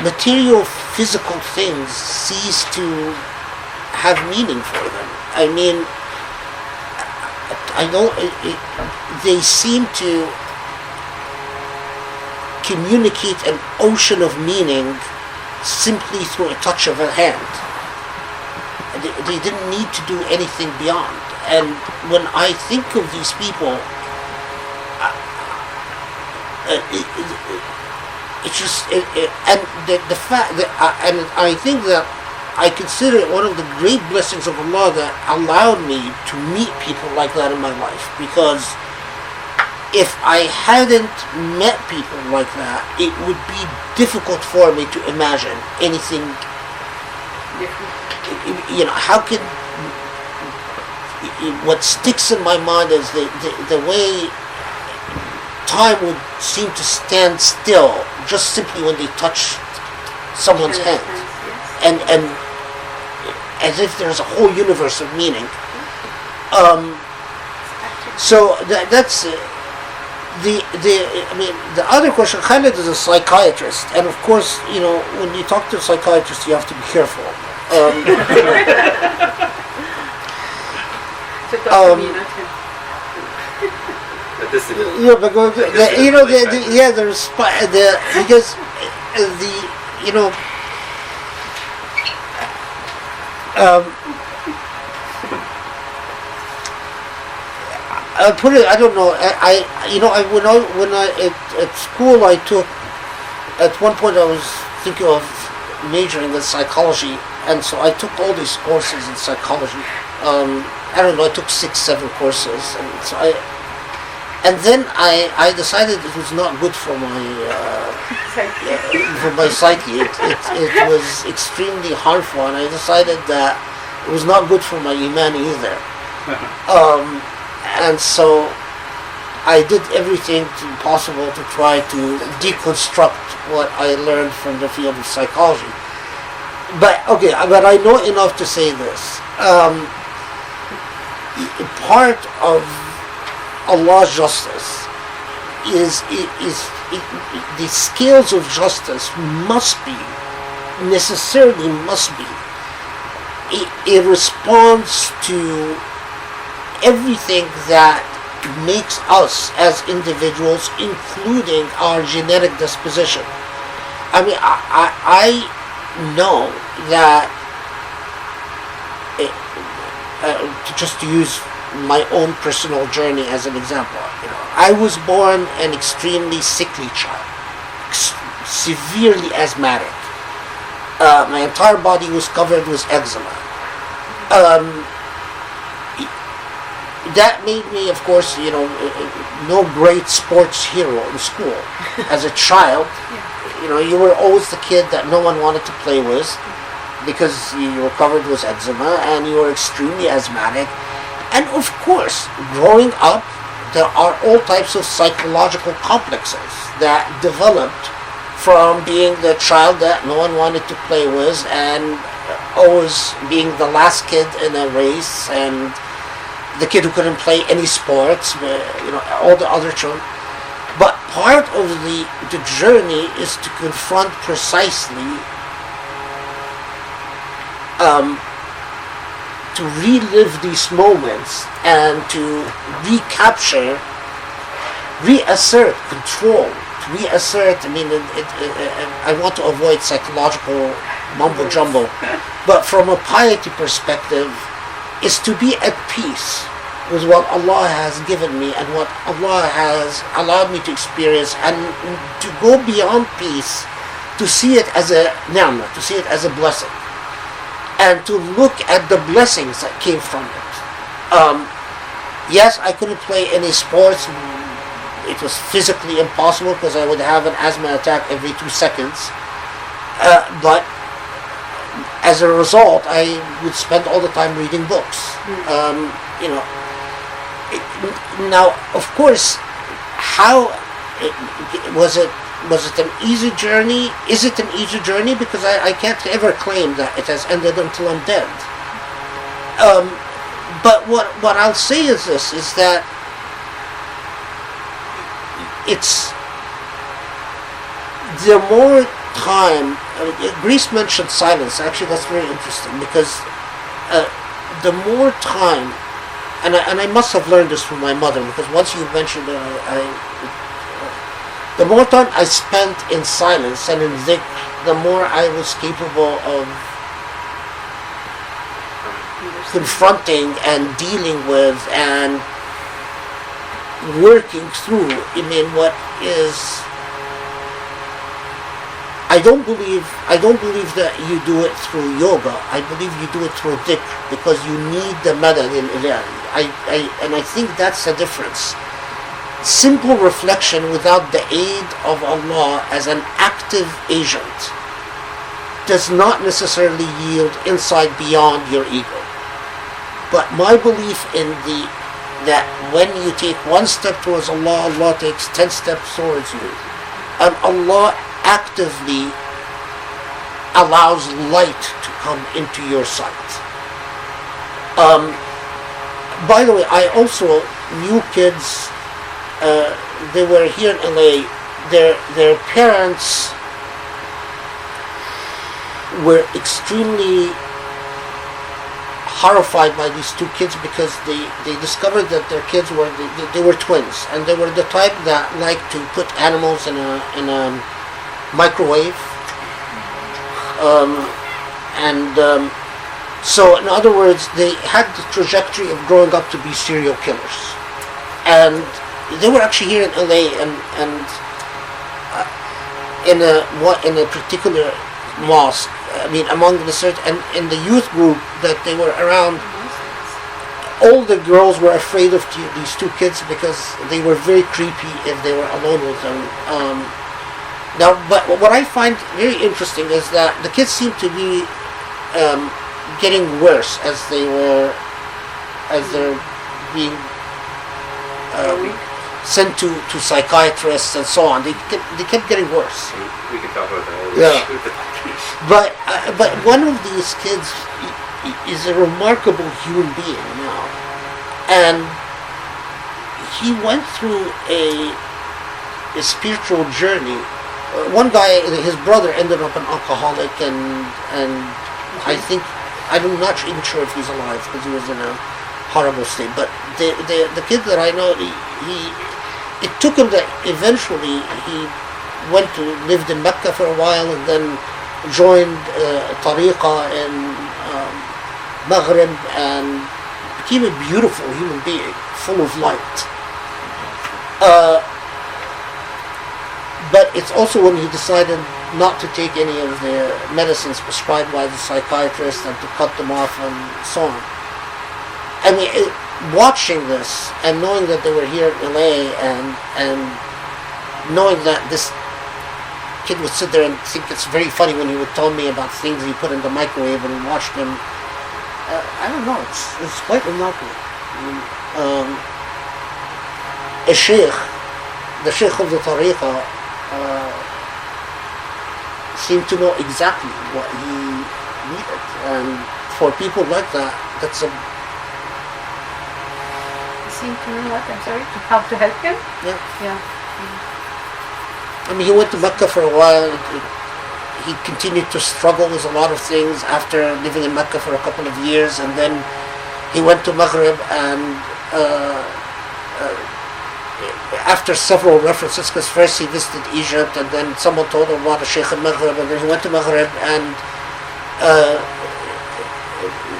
material, physical things cease to have meaning for them. I mean, I know they seem to communicate an ocean of meaning simply through a touch of a hand. They didn't need to do anything beyond. And when I think of these people, it's just and the fact that and I think that I consider it one of the great blessings of Allah that allowed me to meet people like that in my life, because if I hadn't met people like that, it would be difficult for me to imagine anything. How can what sticks in my mind is the way time would seem to stand still just simply when they touch someone's hand, and as if there's a whole universe of meaning. So that's the other question. Khalid is a psychiatrist, and of course, when you talk to a psychiatrist, you have to be careful. I put it. I don't know. When I at school, I took. At one point, I was thinking of majoring in psychology, and so I took all these courses in psychology. I don't know. I took 6-7 courses, and then I decided it was not good for my psyche. It was extremely harmful, and I decided that it was not good for my iman either. And so I did everything possible to try to deconstruct what I learned from the field of psychology. But I know enough to say this. part of Allah's justice is the scales of justice necessarily must be a response to everything that makes us as individuals, including our genetic disposition. I mean, I know that, just to use my own personal journey as an example, I was born an extremely sickly child, severely asthmatic. My entire body was covered with eczema. That made me, of course, no great sports hero in school. As a child, you were always the kid that no one wanted to play with because you were covered with eczema and you were extremely asthmatic. And of course, growing up, there are all types of psychological complexes that developed from being the child that no one wanted to play with and always being the last kid in a race and the kid who couldn't play any sports, all the other children. But part of the journey is to confront precisely, to relive these moments and to recapture, reassert control, to reassert, I want to avoid psychological mumbo jumbo, but from a piety perspective, is to be at peace with what Allah has given me and what Allah has allowed me to experience, and to go beyond peace, to see it as a ni'mah, to see it as a blessing, and to look at the blessings that came from it. Yes, I couldn't play any sports. It was physically impossible because I would have an asthma attack every 2 seconds. But as a result, I would spend all the time reading books. Now, of course, how was it an easy journey? Is it an easy journey? Because I can't ever claim that it has ended until I'm dead. But what I'll say is this, is that it's the more time, Greece mentioned silence. Actually, that's very interesting because the more time, and I must have learned this from my mother, because once you mentioned it, the more time I spent in silence and in dhikr, the more I was capable of confronting and dealing with and working through. What is, I don't believe that you do it through yoga. I believe you do it through dhikr, because you need the madad al-ilahi. And I think that's the difference. Simple reflection without the aid of Allah as an active agent does not necessarily yield insight beyond your ego. But my belief in that when you take one step towards Allah, Allah takes 10 steps towards you. And Allah actively allows light to come into your sight. By the way, I also knew kids, they were here in LA, their parents were extremely horrified by these two kids because they discovered that their kids were they were twins, and they were the type that liked to put animals in a microwave, so in other words, they had the trajectory of growing up to be serial killers, and they were actually here in LA, and in a particular mosque. Among the and in the youth group that they were around, all the girls were afraid of these two kids because they were very creepy if they were alone with them. Now, but what I find very interesting is that the kids seem to be getting worse as they're being sent to psychiatrists and so on. They kept getting worse. We can talk about that. Yeah. But one of these kids is a remarkable human being now, And he went through a spiritual journey. One guy, his brother, ended up an alcoholic, and I'm not even sure if he's alive because he was in a horrible state. But the kid that I know, it took him that eventually he lived in Mecca for a while, and then joined Tariqa in Maghrib, and became a beautiful human being, full of light. But it's also when he decided not to take any of the medicines prescribed by the psychiatrist and to cut them off and so on. I mean, watching this and knowing that they were here in LA and knowing that this kid would sit there and think it's very funny when he would tell me about things he put in the microwave and watched them. I don't know, it's quite remarkable. The Sheikh of the Tariqa seemed to know exactly what he needed, and for people like that, that's a... You seem to know what? I'm sorry? How to help him? Yeah. Yeah. I mean, he went to Mecca for a while. He continued to struggle with a lot of things after living in Mecca for a couple of years, and then he went to Maghrib, and after several references, because first he visited Egypt, and then someone told him about a Sheikh in Maghrib, and then he went to Maghrib, and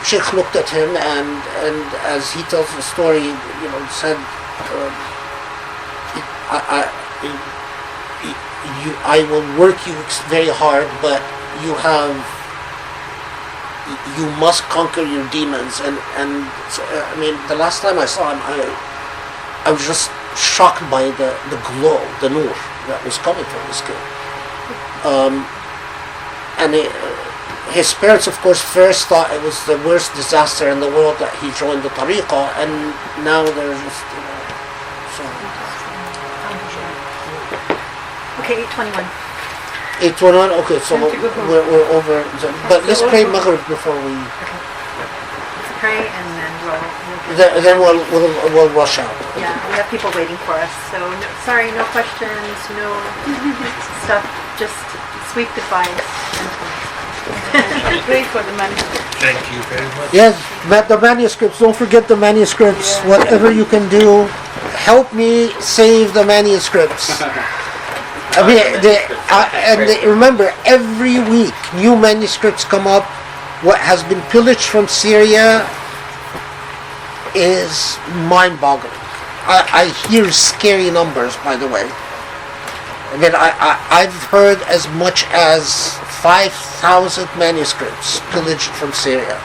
Sheikh looked at him, and as he tells the story, said, I will work you very hard, but you must conquer your demons. And so, I mean, the last time I saw him, I was just shocked by the glow, the nur that was coming from this kid. And his parents, of course, first thought it was the worst disaster in the world that he joined the Tariqa, and now they're just, so. Okay, 8:21. 8:21. Okay, so we're over. But let's pray Maghrib before we. Okay. Let's pray, and then then we'll rush out. Yeah, we have people waiting for us. So sorry, no questions, no stuff. Just sweet goodbyes. Pray for the manuscript. Thank you very much. Yes, the manuscripts. Don't forget the manuscripts. Yeah. Whatever you can do, help me save the manuscripts. I mean, remember, every week new manuscripts come up. What has been pillaged from Syria is mind-boggling. I hear scary numbers, by the way. I mean, I've heard as much as 5,000 manuscripts pillaged from Syria.